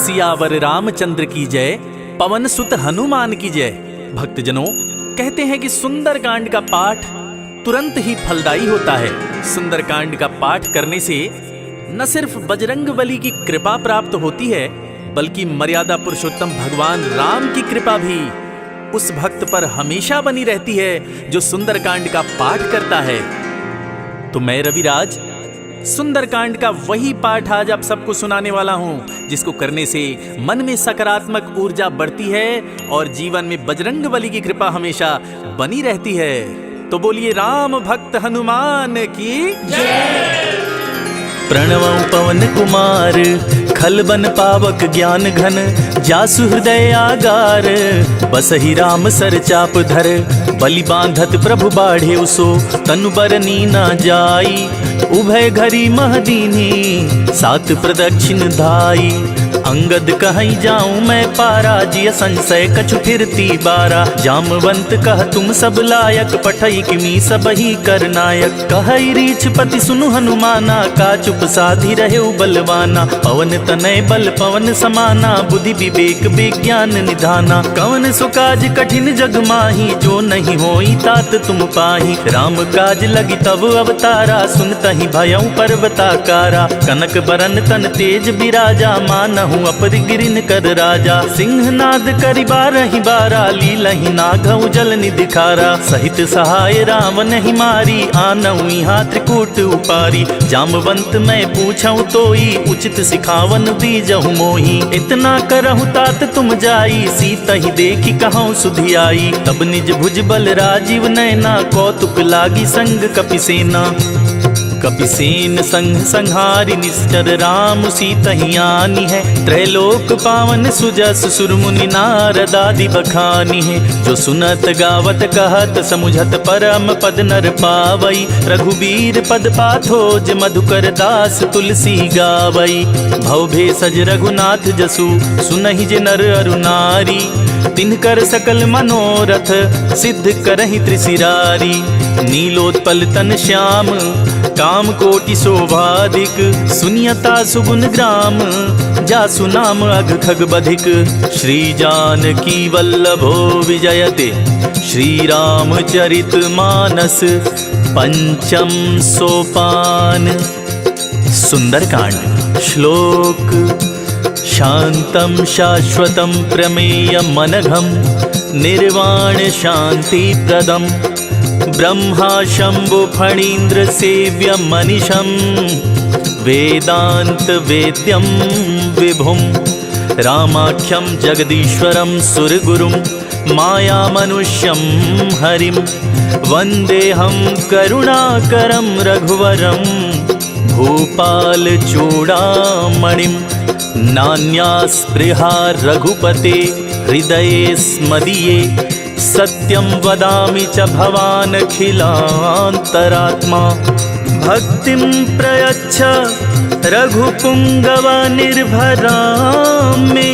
सियावर रामचंद्र की जय, पवन सुत हनुमान की जय। भक्तजनों, कहते हैं कि सुंदरकांड का पाठ तुरंत ही फलदायी होता है। सुंदरकांड का पाठ करने से न सिर्फ बजरंगबली की कृपा प्राप्त होती है, बल्कि मर्यादा पुरुषोत्तम भगवान राम की कृपा भी उस भक्त पर हमेशा बनी रहती है जो सुंदरकांड का पाठ करता है। तो मैं रविराज सुंदरकांड का वही पाठ आज आप सबको सुनाने वाला हूं, जिसको करने से मन में सकारात्मक ऊर्जा बढ़ती है और जीवन में बजरंगबली की कृपा हमेशा बनी रहती है। तो बोलिए राम भक्त हनुमान की जय। प्रणवं पवन कुमार, खलबन पावक ज्ञान घन, जासु हृदय आगार, बसहि राम सर चाप धर, बलि बांधत प्रभु बाढ़े उसो, तनु बरनी न जाई, उभय घरी महदीनी, सात प्रदक्षिण धाई, अंगद कहीं जाऊं मैं पारा, जिय संशय कछु फिरती बारा, जामवंत कह तुम सब लायक, पठई किमी सब ही कर नायक, कहई रीछ पति सुनु हनुमाना, का चुप साधी रहे बलवाना, पवन तनय बल पवन समाना, बुद्धि विवेक विज्ञान निधाना, कवन सुकाज कठिन जग माही, जो नहीं होई तात तुम पाही, राम काज लगी तब अवतारा, सुनतहि भयउ पर्वताकारा, कनक बरन तन तेज बिराजा, मानहु अपरि गिरिन कर राजा, सिंहनाद करि बारहि बारा, लीलहि नागउ जल निधिखारा, सहित सहाय राम नहीं मारी, आनऊ यहाँ त्रिकूट उपारी, जामवंत मैं पूछऊं तोई, उचित सिखावन दीजहु मोही, इतना करहु तात तुम जाई, सीतहि देखी कहूँ सुधियाई, तब निज भुज बल राजीव नैना, कौतुक लागी संग कपिसेना, कपिसेन संग संहारि निश्चर, राम सीतहि आनी है, त्रैलोक पावन सुजस सुर मुनि नारद आदि बखानी है, जो सुनत गावत कहत समुझत परम पद नर पावई, रघुबीर पद पाथोज मधुकर दास तुलसी गावई, भव भेषज रघुनाथ जसु, सुनहि जे नर अरु नारी, तिनकर सकल मनोरथ सिद्ध करहि त्रिशिरारी, नीलोत्पल तन श्याम काम कोटि शोभाधिक, सुनियता सुगुन ग्राम, जासु नाम अघ खग बधिक, श्री जानकी वल्लभो विजयते, श्री रामचरित मानस पंचम सोपान। सुंदरकांड श्लोक। शांतं शाश्वतं प्रमेयम् अनघं, निर्वाण शांति प्रदम्, ब्रह्मा शंभु फणीन्द्र सेव्यं मनीषं, वेदांत वेद्यं विभुं, रामाख्यं जगदीश्वरं सुरगुरुं, माया मनुष्यं हरिं, वन्देऽहं करुणाकरं रघुवरं, भूपाल चूड़ामणिं, नान्या स्पृहा रघुपते हृदये स्मदीये, सत्यं वदामि च भवान् अखिलान्तरात्मा, भक्तिं प्रयच्छ रघुपुङ्गव निर्भरां मे,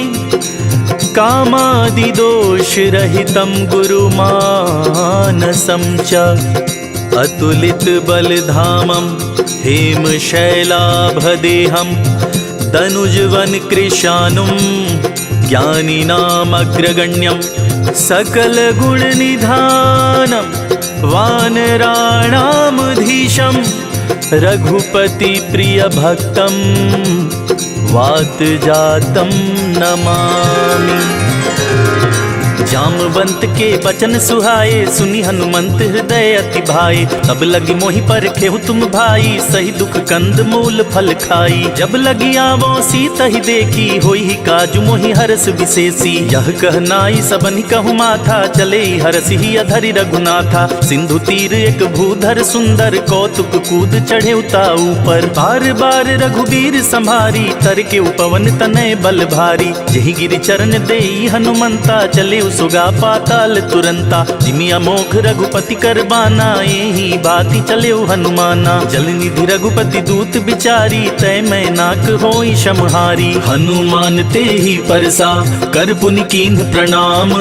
कामादिदोषरहितं गुरुमानसं च, अतुलित बलधामं हेमशैलाभदेहं, दनुजवन कृशानुं ज्ञानिनामग्रगण्यं, सकल गुण निधानं, वानराणामधीशं, रघुपति प्रिय भक्तं, वात जातं नमामि। जामवंत के बचन सुहाए, सुनी हनुमंत हृदय अति भाए, तब लगी मोहि पर खेहु तुम भाई, सही दुख कंद मूल फल खाई, जब लगी आवो सीतहि देखी, होई ही काजु मोहि हरस विशेषी, यह कहनाई सबनि कहु माथा, चले हरसि ही अधरि रघुनाथा, सिंधु तीर एक भूधर सुंदर, कौतुक कूद चढ़े उता ऊपर, बार बार रघुबीर संभारी, तर के उपवन तनय बल भारी, जहि गिरि चरण देई हनुमंता, चले सुगा पाताल तुरंता, जिमि अमोघ रघुपति करबाना, यही बाती चले हनुमाना, जल निधि रघुपति दूत बिचारी, तय मैं नाक होई समहारी, हनुमान ते ही परसा कर पुनि कीन्ह प्रणाम,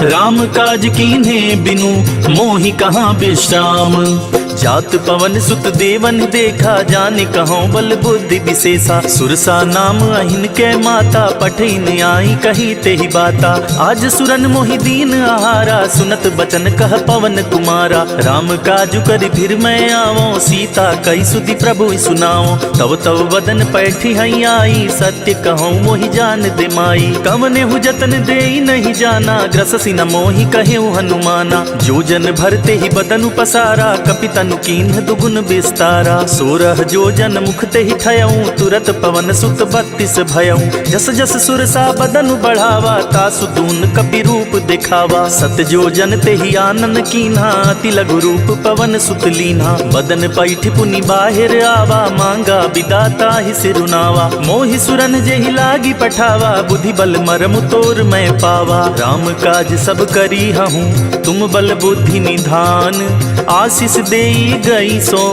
राम काज कीन्हे बिनु मोहि कहाँ विश्राम, जात पवन सुत देवन देखा, जाने कहो बल बुद्धि विशेषा। सुरसा नाम अहिन के माता, पठिन आई कही ते ही बाता। आज सुरन मोहि दीन आहारा, सुनत बचन कह पवन कुमारा। राम काजु करि फिर मैं आवो, सीता कई सुधि प्रभु सुनाओ। तव तव वदन पैठी हई आई, सत्य कहूँ मोहि जान दे माई। कवने हु जतन दे नहीं जाना, ग्रससि न मोहि कहेउ हनुमाना। जो जन भरते ही बदनु पसारा, कपितनु कीन्ह दुगुन विस्तारा। 16 जो जन मुख ते ही ठयऊँ, तुरत पवन सुत 32 भयऊँ। जस जस सुरसा बदनु बढ़ावा, तासु दून कपि रूप दिखावा। सत जो जन ते ही आनन कीन्हा, अति लघु रूप पवन सुत लीन्हा। बदन पैठ पुनि बाहिर आवा, मांगा विदाता ही सिरुनावा। मोहि सुरन जेहि लागी पठावा, बुद्धि बल मरमु तोर मैं पावा। राम काज सब करी हूँ, तुम बल बुद्धि निधान। आशीष देई गई सो,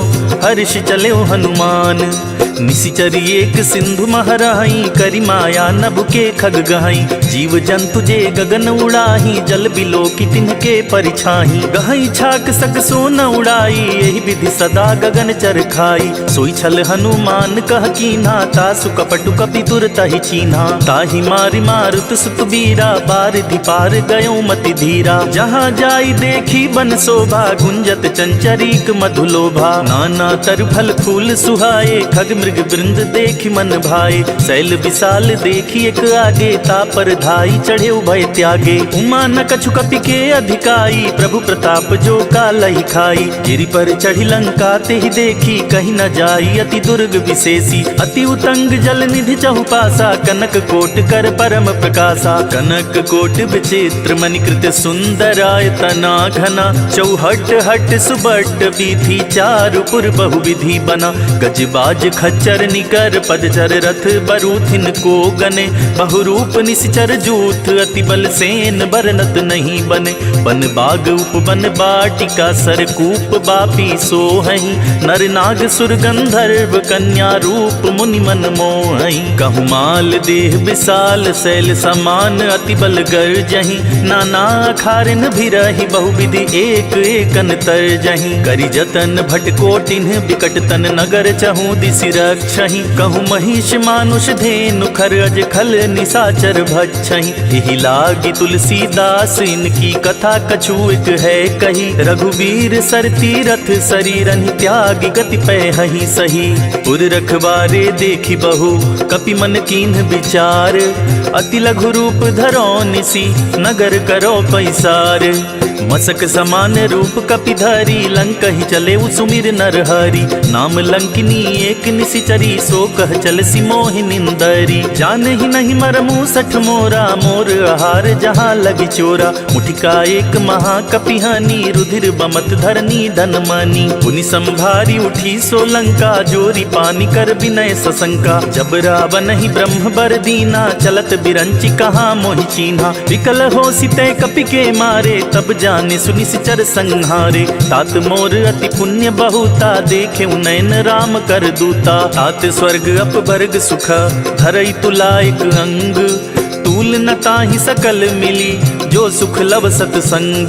हर्ष चले हनुमान। निशिचर एक सिंधु महराही, करी माया नभ के खग गहाई। जीव जंतु जे गगन उड़ाही, जल बिलो की तिनके परिछाही। गहाई छाक सक सो न उड़ाई, यही विधि सदा गगन चर खाई। सोई छल हनुमान कह कीन्हा, तासु कपटु कपि तुरत ही चीन्हा। ताहि मारि मारुत सुत बीरा, बारिधि पार गयो मति धीरा। जहाँ जाई देखी बन शोभा, गुंजत चंचरीक मधुलोभा। नाना तर फल फूल सुहाए, खग मृग वृंद देखी मन भाए। शैल विशाल देखी एक आगे, तापर धाई चढ़े उभय त्यागे। उमा न कछु कपि के अधिकाई, प्रभु प्रताप जो कालहि खाई। गिरि पर चढ़ी लंका ते ही देखी, कहीं न जाई अति दुर्ग विशेषी। अति उतंग जल निधि चहुपासा, कनक कोट कर परम प्रकाशा। कनक कोट विचित्र मणिकृत सुंदरायतना घना। चौहट हट सुबट बीथी, चारुपुर बहुविधि बना। गजबाज खच्चर निकर, पदचर रथ बरूथिन को गने। बहुरूप निश्चर जूथ, अति बल सेन बरनत नहीं बने। बन बाग उपवन बाटिका, सरकूप बापी सोहहि। नर नाग सुर गंधर्व, कन्या रूप मुनि मन मोहहि। कहु माल देह विशाल, शैल समान अति बल गर्जहि। नाना खारिन भिरहि, बहुविधि एक एकन तरजहि। करि जतन भटकोटिन्ह, बिकट तन नगर चहु दिसि रक्षहि। कहु महिष मानुष धेनु, खर अज खल निशाचर भक्षहि। एहि लागी तुलसीदास, इनकी कथा कछु एक है कही। रघुवीर सर तीरथ, शरीरन त्यागी गति पैहि सही। पुर रखवारे देखी बहु, कपि मन कीन्ह विचार। अति लघु रूप धरो निसी, नगर करो पैसार। मसक समान रूप कपि धरी, लंक ही चले सुमिर नर हरि। नाम लंकिनी एक निशिचरी, सो कह चल सी मोहि निंदरी। जान ही नहीं मरमु सठ मोरा, मोर आहार जहाँ लगी चोरा। मुठिका एक महाकपिहानी, रुधिर बमत धरनी धन मानी। पुनि संभारी उठी सो लंका, जोरी पानी कर विनय सशंका। जब रावण ही ब्रह्म बर दीना, चलत बिरंचि कहाँ मोहि चीन्हा। विकल हो सिते कपि के मारे, तब जाने सुनिश्चर संहारे। तात मोर अति पुण्य बहुता, देखे नयन राम कर दूता। तात स्वर्ग अपवर्ग सुख, धरई तुलायक अंग। तूल न ताहि सकल मिली, जो सुख लव सतसंग।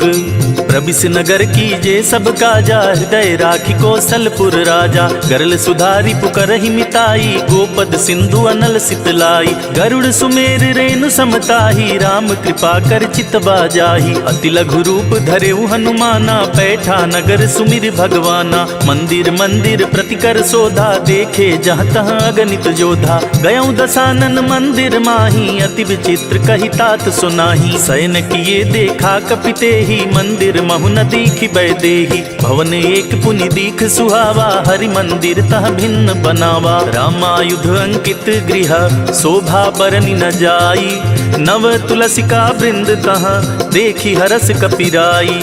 प्रबिस नगर कीजे सब काजा, हृदय राखी कौशलपुर राजा। गरल सुधारी पुकरहि मिताई, गोपद सिंधु अनल सितलाई। गरुड़ सुमेर रेणु समताही, राम कृपा कर चितवा जाही। अति लघु रूप धरेउ हनुमाना, पैठा नगर सुमिर भगवाना। मंदिर मंदिर प्रतिकर शोधा, देखे जहाँ तहाँ अगणित जोधा। गयौ दसानन मंदिर माही, अति विचित्र कही तात सुनाही। शयन किए देखा कपिते ही, मंदिर महु न दीखि बैदेही। भवन एक पुनि दीख सुहावा, हरि मंदिर तह भिन्न बनावा। रामायुध अंकित गृह, शोभा बरनि न जाई। नव तुलसिका वृंद तहाँ, देखी हरस कपिराई।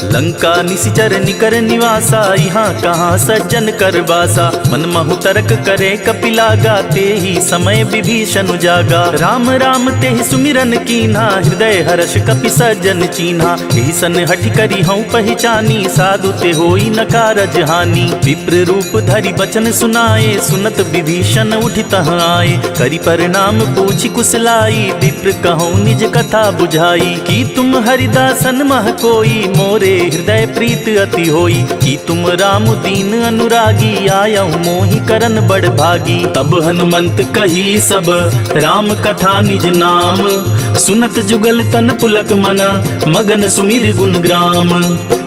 लंका निशिचर निकर निवासा, यहाँ कहाँ सज्जन कर वासा। मन महु तरक करे कपिलागा, ते ही समय विभीषण जागा। राम राम ते ही सुमिरन कीन्हा, हृदय हर्ष कपि सज्जन चीन्हा। एहि सन हठि करी हूँ पहचानी, साधु ते होई न कारज हानि। विप्र रूप धरि बचन सुनाए, सुनत विभीषण उठि तहाँ आए। करि परिणाम पूछि कुशलाई, विप्र कहूँ निज कथा बुझाई। कि तुम हरिदासन मह कोई, मोर से हृदय प्रीत अति होई, कि तुम राम दीन अनुरागी, आयहु मोहि करन बड़ भागी। तब हनुमंत कही सब राम कथा निज नाम, सुनत जुगल तन पुलक मना, मगन सुमिर गुण ग्राम।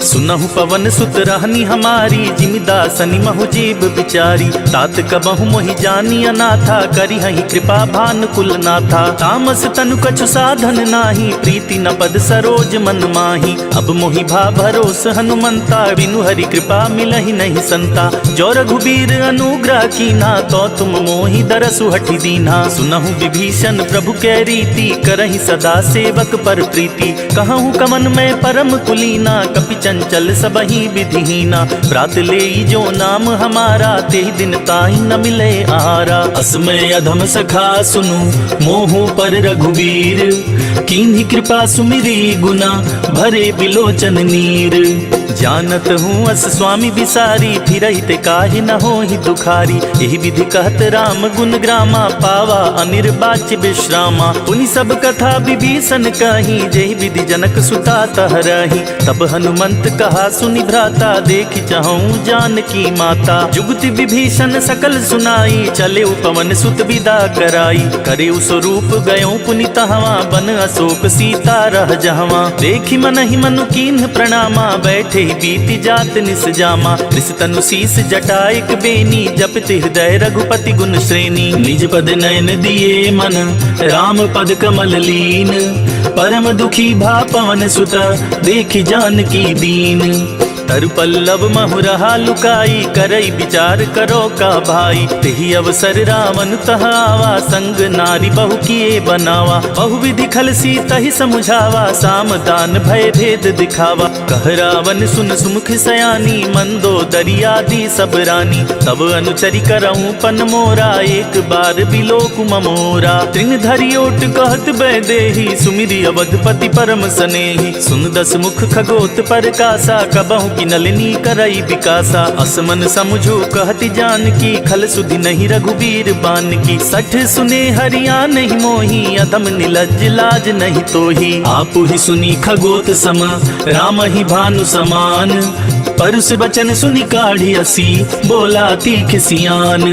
सुनहु पवन सुत रहनी हमारी, जिमिदासनि महु जीव बिचारी। तात कबहु मोहि जानी अनाथा, करिहहि कृपा भानुकुल नाथा। तामस तनु कछु साधन नाही, प्रीति न पद सरोज मन माही। अब मोहि भा भरोस हनुमंता, बिनु हरि कृपा मिलहि नहीं संता। जो रघुबीर अनुग्रह कीन्हा, तो तुम मोहि दरसु हठि दीन्हा। सुनहु विभीषण प्रभु कै रीति, करहि सदा सेवक पर प्रीति। कहूँ कमन में परम कुलीना, कपि चंचल सबहि विधिहीना। प्रात लेई जो नाम हमारा, तेहि दिन ताहि न मिले आहारा। असमय अधम सखा सुनु, मोहु पर रघुवीर। कीन्ही कृपा सुमिरी गुना, भरे बिलोचन नीर। जानत हूँ अस स्वामी बिसारी, फिरहि ते काहि न होहि दुखारी। एहि विधि कहत राम गुण ग्रामा, पावा अनिर्वाच्य विश्रामा। पुनि सब कथा विभीषण कही, जेहि विधि जनक सुता तहरही। तब हनुमंत कहा सुनि भ्राता, देखि चाहूँ जानकी माता। जुगति विभीषण सकल सुनाई, चले पवन सुत विदा कराई। करे स्वरूप गयो पुनि तहवा, बन अशोक सीता रह जहवा। देखि मनहि मनु कीन्ह प्रणामा, बैठे बीति जात निस जामा। कृष तनु शीस जटाइक बेनी, जपति हृदय रघुपति गुण श्रेणी। निज पद नयन दिए मन, राम पद कमल लीन। परम दुखी भा पवन सुत, देखि जानकी दीन। तरु पल्लव महु रहा लुकाई, करई विचार करो का भाई। तेहि अवसर रावण तह आवा, संग नारी बहु किए बनावा। बहु विधि खल सीतहि समुझावा, साम दान भय भेद दिखावा। कह रावण सुन सुमुख सयानी, मंदो दरियादी सब रानी। तब अनुचरि करऊँ पन मोरा, एक बार बिलोक ममोरा। तृण धरि ओट कहत बैदेही, सुमिरि अवधपति परम सनेही। सुन दस मुख खगोत परकासा, कबहु की नलिनी करई विकासा। असमन समझो कहति जानकी, खल सुधि नहीं रघुबीर बान की। सठ सुने हरिया नहीं मोही, अधम निलज्ज लाज नहीं तोही। आपु ही सुनी खगोत सम, राम ही भानु समान। परस बचन सुनि काढ़ी असी, बोला तीख सियान।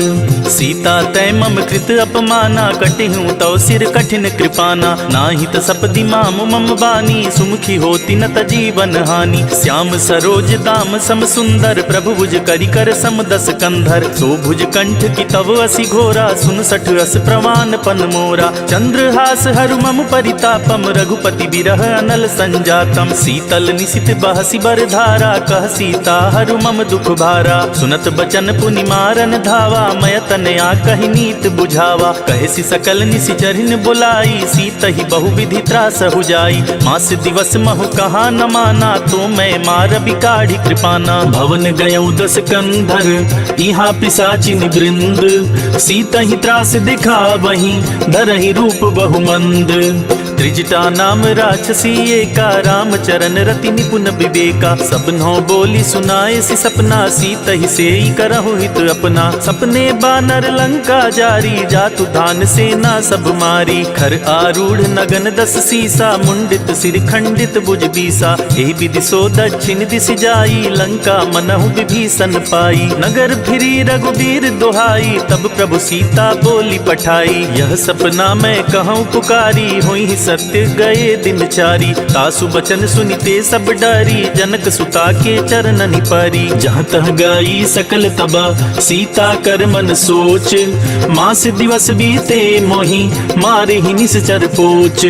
सीता तै मम कृत अपमाना, कटिहूँ तव सिर कठिन कृपाना। नाही त सपदि माम मम बानी, सुमुखी होती न त जीवन हानि। श्याम सरोज दाम सम सुंदर, प्रभु भुज करि कर सम दस कंधर। सो भुज कंठ की तव असी घोरा, सुन सठ अस प्रवान पन मोरा। चंद्रहास हरु मम परितापम, रघुपति बिरह अनल संजातम। शीतल निशित बहसी बर धारा, कह सीता हरु मम दुख भारा। सुनत बचन पुनि मारन धावा, मय तनया कहि नीत बुझावा। कहसी सकल निशिचरिन बुलाई, सीतहि बहु विधि त्रास हो जाई। मास दिवस महु कहा न माना, तो मैं मार बिकाढ़ी कृपाना। भवन गयौ दस कंधर, इहा पिशाचिन वृंद। सीतहि त्रास दिखा वही, धरहि रूप बहु मंद। त्रिजटा नाम राक्षसी एका, राम चरण रति निपुण विवेका। सबनों बोली सुनाए सी सपना, सीतहि सेई करहु हित अपना। सपने बानर लंका जारी, जातु धान सेना सब मारी। खर आरूढ़ नगन दस सीसा, मुंडित सिर खंडित भुज बीसा। एहि विधि सो दक्षिण दिश जाई, लंका मनहु विभीषण पाई। नगर फिरी रघुबीर दुहाई, तब प्रभु सीता बोली पठाई। यह सपना मैं कहूँ पुकारी, हुई सत्य गए दिन चारी। तासु बचन सुनिते सब डरी, जनक सुता के चरणनि परी। जहाँ तह गई सकल तबा, सीता कर मन सोच। मास दिवस बीते मोहि, मारे ही निश्चर पोच।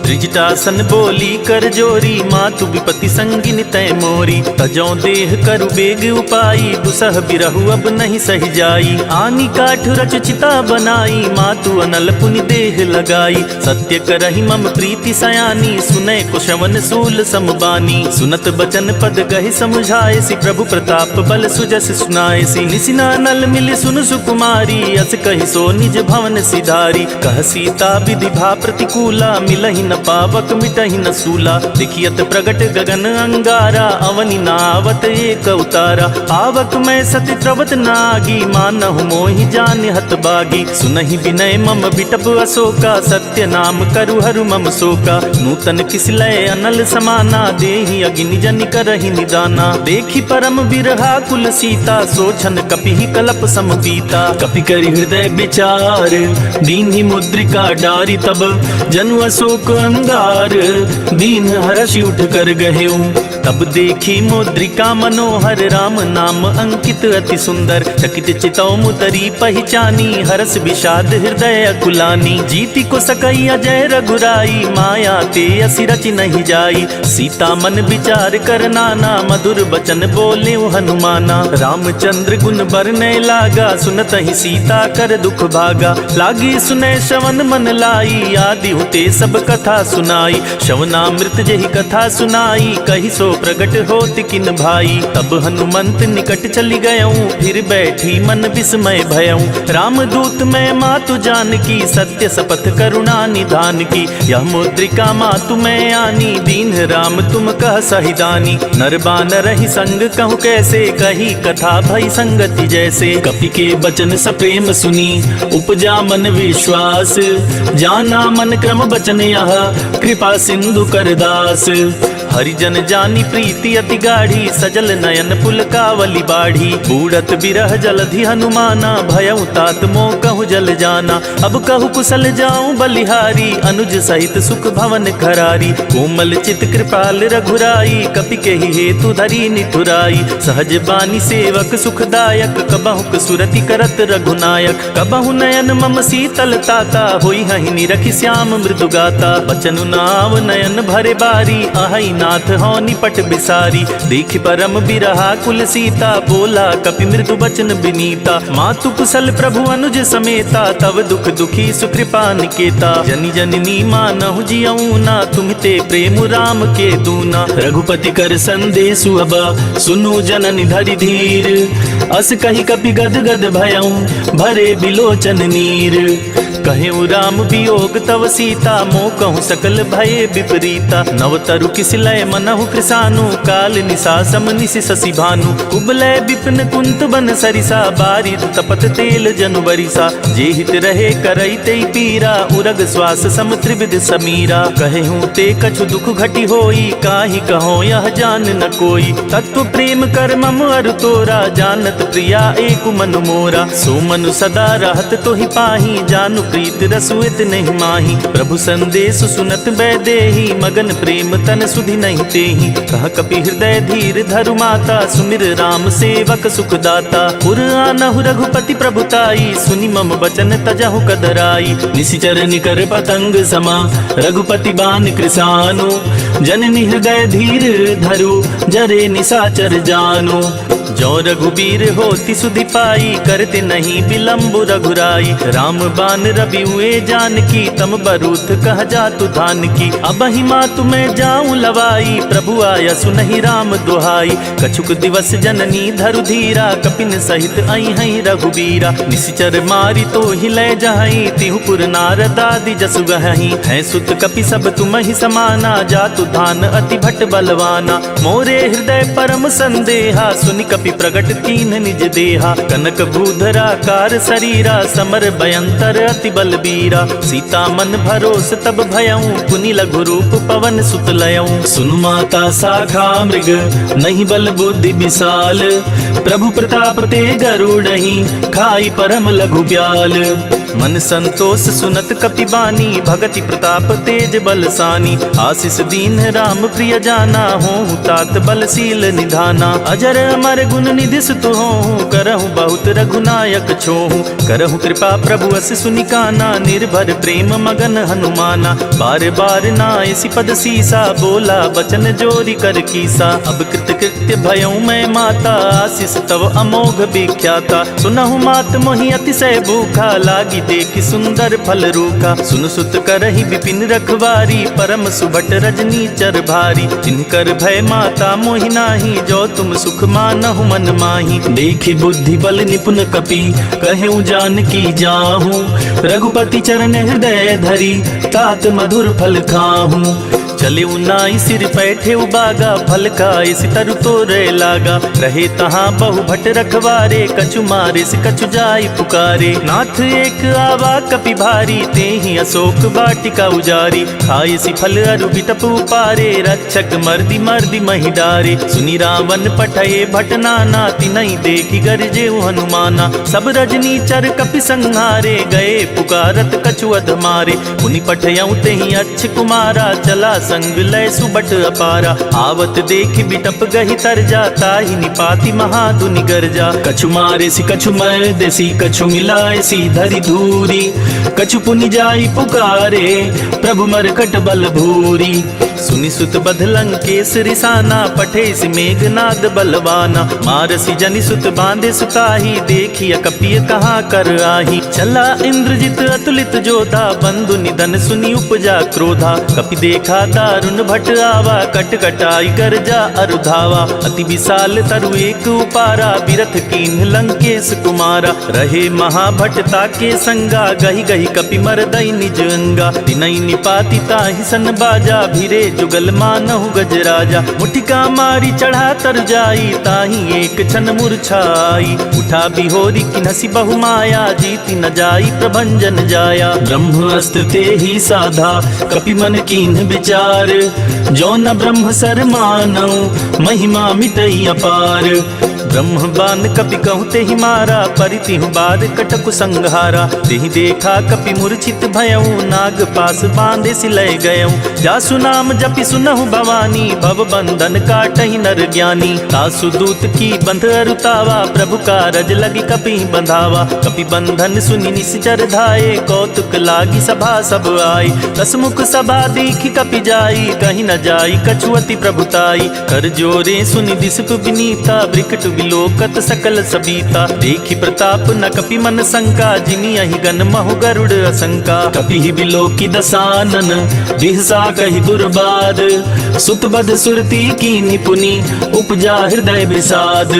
त्रिजटासन बोली कर जोरी, मातु विपति संगिन तय मोरी। तजौ देह करु बेग उपाई, दुसह बिरहु अब नहीं सही जाई। आनी काठ रच चिता बनाई, मातु अनल पुनि देह लगाई। सत्य करहि मम प्रीति सयानी, सुनै कुशवन सूल समबानी। सुनत बचन पद गहि समुझाए सी, प्रभु प्रताप बल सुजस सुनाए सी। निसिना नल मिल सुन सुकुमारी, अस कहि सो निज भवन सिधारी। कह सीता विधि भा प्रतिकूला, मिलहि न पावक मिटहि न सूला। देखियत प्रगट गगन अंगारा, अवनि नावत एक अवतारा। आवक मैं सति त्रवत नागी, मानहु मोहि जान हत बागी। सुनहि विनय मम बिटप अशोका, सत्य नाम करु हरु मम शोका। नूतन किसलय अनल समाना, देहि अग्नि जनि करहि निदाना। देखि परम बिरहा कुल सीता, सोचन कपिहि कलप सम पीता। कपि करि हृदय विचार, दीन्हि मुद्रिका डारी। तब जनु अशोक अंगार, दीन हर्षि उठ कर गहेऊ। तब देखी मुद्रिका मनोहर, राम नाम अंकित अति सुंदर। चकित चितौ मुतरी पहचानी, हरस विषाद हृदय अकुलानी। जीति को सकई अजय रघुराई, माया ते असि रचि नहीं जाई। सीता मन विचार कर नाना, मधुर बचन बोले हनुमाना। रामचंद्र गुण बरनय लागा, सुनत ही सीता कर दुख भागा। लागी सुने श्रवण मन लाई, आदि होते सब कथा सुनाई। श्रवणामृत जही कथा सुनाई, कही सो प्रगट होत किन भाई। तब हनुमंत निकट चली गयऊं, फिर बैठी मन विस्मय भयऊं। रामदूत मैं मातु जानकी, सत्य शपथ करुणा निधान की। यह मुद्रिका मातु मैं आनी, दीन राम तुम कह सहिदानी। नर बानर ही संग कहूँ कैसे, कही कथा भई संगति जैसे। कपि के बचन सप्रेम सुनी, उपजा मन विश्वास। जाना मन क्रम बचन यह, कृपा सिंधु कर दास। हरिजन जानी प्रीति अति गाढ़ी, सजल नयन पुलकावली बाढ़ी। बूढ़त बिरह जलधि हनुमाना, भयउ तात मोह कहु जल जाना। अब कहु कुशल जाऊं बलिहारी, अनुज सहित सुख भवन खरारी। कोमल चित कृपाल रघुराई, कपि के ही हेतु धरी निठुराई। सहज बानी सेवक सुखदायक, कबहुक सुरति करत रघुनायक। कबहु नयन मम शीतल ताता, होई हहि निरखि श्याम मृदु गाता। बचनु नाव नयन भरे बारी, आहई नाथ हो निपट बिसारी। देखि परम बिरहा कुल सीता, बोला कपि मृदु बचन विनीता। मातु कुशल प्रभु अनुज समेता, तब दुख दुखी सुकृपा निकेता। जनि जननी मानहु जियऊ ना, तुमते प्रेम राम के दूना। रघुपति कर संदेशु अब, सुनु जननि धरि धीर। अस कहि कपि गद गद भयऊ, भरे बिलोचन नीर। कहेउ राम वियोग तव सीता, मोह कहूँ सकल भये विपरीता। नव तरु किसलय मनहु कृसानु, काल निशा सम निशि शशि भानु। कुबलय विपिन कुंत बन सरिसा, बारिद तपत तेल जनु बरिसा। जे हित रहे करई तेई पीरा, उरग श्वास सम त्रिविध समीरा। कहेहूँ ते कछु दुख घटी होई, काहि कहो यह जान न कोई। तत्व प्रेम कर मम अरु तोरा, जानत प्रिया एक मन मोरा। सो मनु सदा रहत तो ही पाही, जानु प्रीत रसुइत नहीं माही। प्रभु संदेश सुनत बैदेही, मगन प्रेम तन सुधि नहीं तेही। कह कपि हृदय धीर धरु माता, सुमिर राम सेवक सुखदाता। पुर आनहु रघुपति प्रभुताई, सुनि मम बचन तजहु कदराई। निशिचर निकर पतंग समा, रघुपति बान कृसानु। जननि हृदय धीर धरु, जरे निशाचर जानु। जो रघुबीर होति सुधि पाई, करते नहीं विलम्ब रघुराई। राम बान रवि हुए जानकी, तम बरूथ कह जातु धान की। अब ही मातु मैं जाऊं लवाई, प्रभु आया सुनहि राम दुहाई। कछुक दिवस जननी धरु धीरा, कपिन सहित आई हई रघुबीरा। निशिचर मारी तो ही लय जहई, तिहुपुर नारद आदि जसु गहई। है सुत कपि सब तुम ही समाना, जातु धान अति भट बलवाना। मोरे हृदय परम संदेहा, सुनि कपि प्रगट कीन निज देहा। कनक भूधरा कार शरीरा, समर भयंकर अति बलबीरा। सीता मन भरोस तब भयऊं, पुनि लघु रूप पवन सुत लयऊं। सुनु माता शाखा मृग, नहीं बल बुद्धि विशाल। प्रभु प्रताप ते गरुड़हि, खाई परम लघु ब्याल। मन संतोष सुनत कपि बानी, भगति प्रताप तेज बलसानी। आशीष दीन राम प्रिय जाना, हों तात बलशील निधाना। अजर अमर गुण निधि सुत हों, करहु बहुत रघुनायक छोहु। करहु कृपा प्रभु अस सुनिकाना, निर्भर प्रेम मगन हनुमाना। बार बार नायसि पद सीसा, बोला बचन जोरी कर कीसा। अब कृत कृत्य भयऊं मैं माता, आशीष तव अमोघ विख्याता। सुनहु मात मोहि अतिशय भूखा, लागी देखि सुंदर फल रूखा। सुन सुत करहि विपिन रखवारी, परम सुभट रजनी चर भारी। तिनकर भय माता मोहि नाही, जो तुम सुख मानहु मन माही। देखि बुद्धि बल निपुण कपि, कहूँ जानकी जाहूँ। रघुपति चरण हृदय धरी, तात मधुर फल खाहूँ। चले नाई सिर पैठे बागा, फल खाए सितरु तोरे लागा। रहे तहाँ बहु भट रखवारे, कछु मारे से कछु जाई पुकारे। नाथ एक आवा कपि भारी, तेहि अशोक वाटिका उजारी। खाए सी फल अरु बिटप उपारे, रक्षक मर्दी मर्दी महि डारे। सुनि रावण पठये भट नाना, तिनहि देखि गरजे हनुमाना। सब रजनी चर कपि संहारे, गए पुकारत कछु अध मारे। पुनि पठयऊ तेहि अच्छ कुमारा, चला संग लय सुबट अपारा। आवत देख बिटप गहि तरजा, ताहि निपाति महाधुनि गरजा। कछु मारे सी कछु मर्दे सी, कछु मिलाए सी धरि धूरी। कछु पुनि जाई पुकारे, प्रभु मरकट बल भूरी। सुनि सुत बध लंकेश रिसाना, पठे सि मेघनाद बलवाना। मारसी जनि सुत बांधे सुताही, देखिय कपिय कहाँ कर आही। चला इंद्रजित अतुलित जोधा, बंधु निधन सुनि उपजा क्रोधा। कपि देखा दारुण भट आवा, कट कटाई गरजा अरुधावा। अति विशाल तरु एक उपारा, बिरथ कीन्ह लंकेश कुमारा। रहे महाभट ताके संगा, गहि गहि कपि मरदई निज अंगा। तिनहि निपाति ताहि सन बाजा, भिरे जुगल मानहु गजराजा। मुठिका मारी चढ़ा तर जाई, ताहि एक क्षण मूर्छाई। उठा बिहोरी किन्हसी बहु माया, जीति न जाई प्रभंजन जाया। ब्रह्म अस्त्र ते ही साधा, कपि मन कीन्ह विचार। जो न ब्रह्म सर मानौ, महिमा मिटई अपार। ब्रह्म बान कपि कहु तेहि मारा, परितिहु बार कटकु संहारा। तेहि देखा कपि मूर्छित भयऊ, नाग पास बांधे सिलय गयऊ। जासु नाम जपि सुनहु भवानी, भव बंधन काटहि नर ज्ञानी। तासु दूत की बंध अरुतावा, प्रभु कारज लगी कपि बंधावा। कपि बंधन सुनि निश्चर धाये, कौतुक लागी सभा सब आए। दसमुख सभा देखि कपि जाई, कहीं न जाई कछु अति प्रभुताई। कर जोरे सुनि दिसप विनीता, ब्रिकट विलोकत सकल सबीता। देखि प्रताप न कपि मन शंका, जिमि अहि गन महु गरुड़ असंका। कपि ही विलोकी दसानन, दिहसा कहि दुर्बाद। सुत बध सुरती की निपुनि, उपजा हृदय विषाद।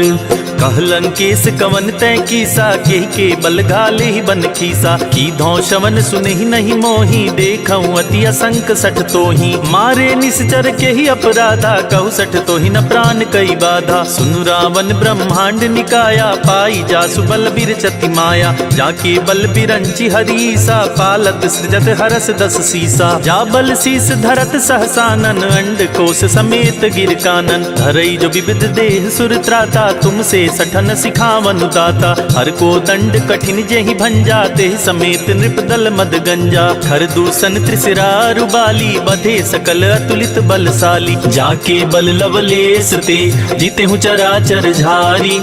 कह लंकेश कवन तै कीसा, केहि के बल घाले ही बन खीसा। की धौ शवन सुनहि नहीं मोही, देखऊं अति असंक सठ तोही। मारे निश्चर के ही अपराधा, कहु सठ तोहि न प्राण कई बाधा। सुनु रावण ब्रह्मांड निकाया, पाई जासु बल बिरचति माया। जाके बल बिरंचि हरीसा, पालत सृजत हरस दस सीसा। जा बल शीस धरत सहसानन, अंड कोश समेत गिर कानन। धरई जो विविध देह सुर त्राता, तुमसे सठन सिखावन दाता। हर को दंड कठिन जेहि भंजा, तेहि समेत नृप दल मद गंजा। खर दूषण त्रिशिरारु बाली, बधे सकल अतुलित बलशाली। जाके बल लवलेस ते, जीतेहु चराचर झारी।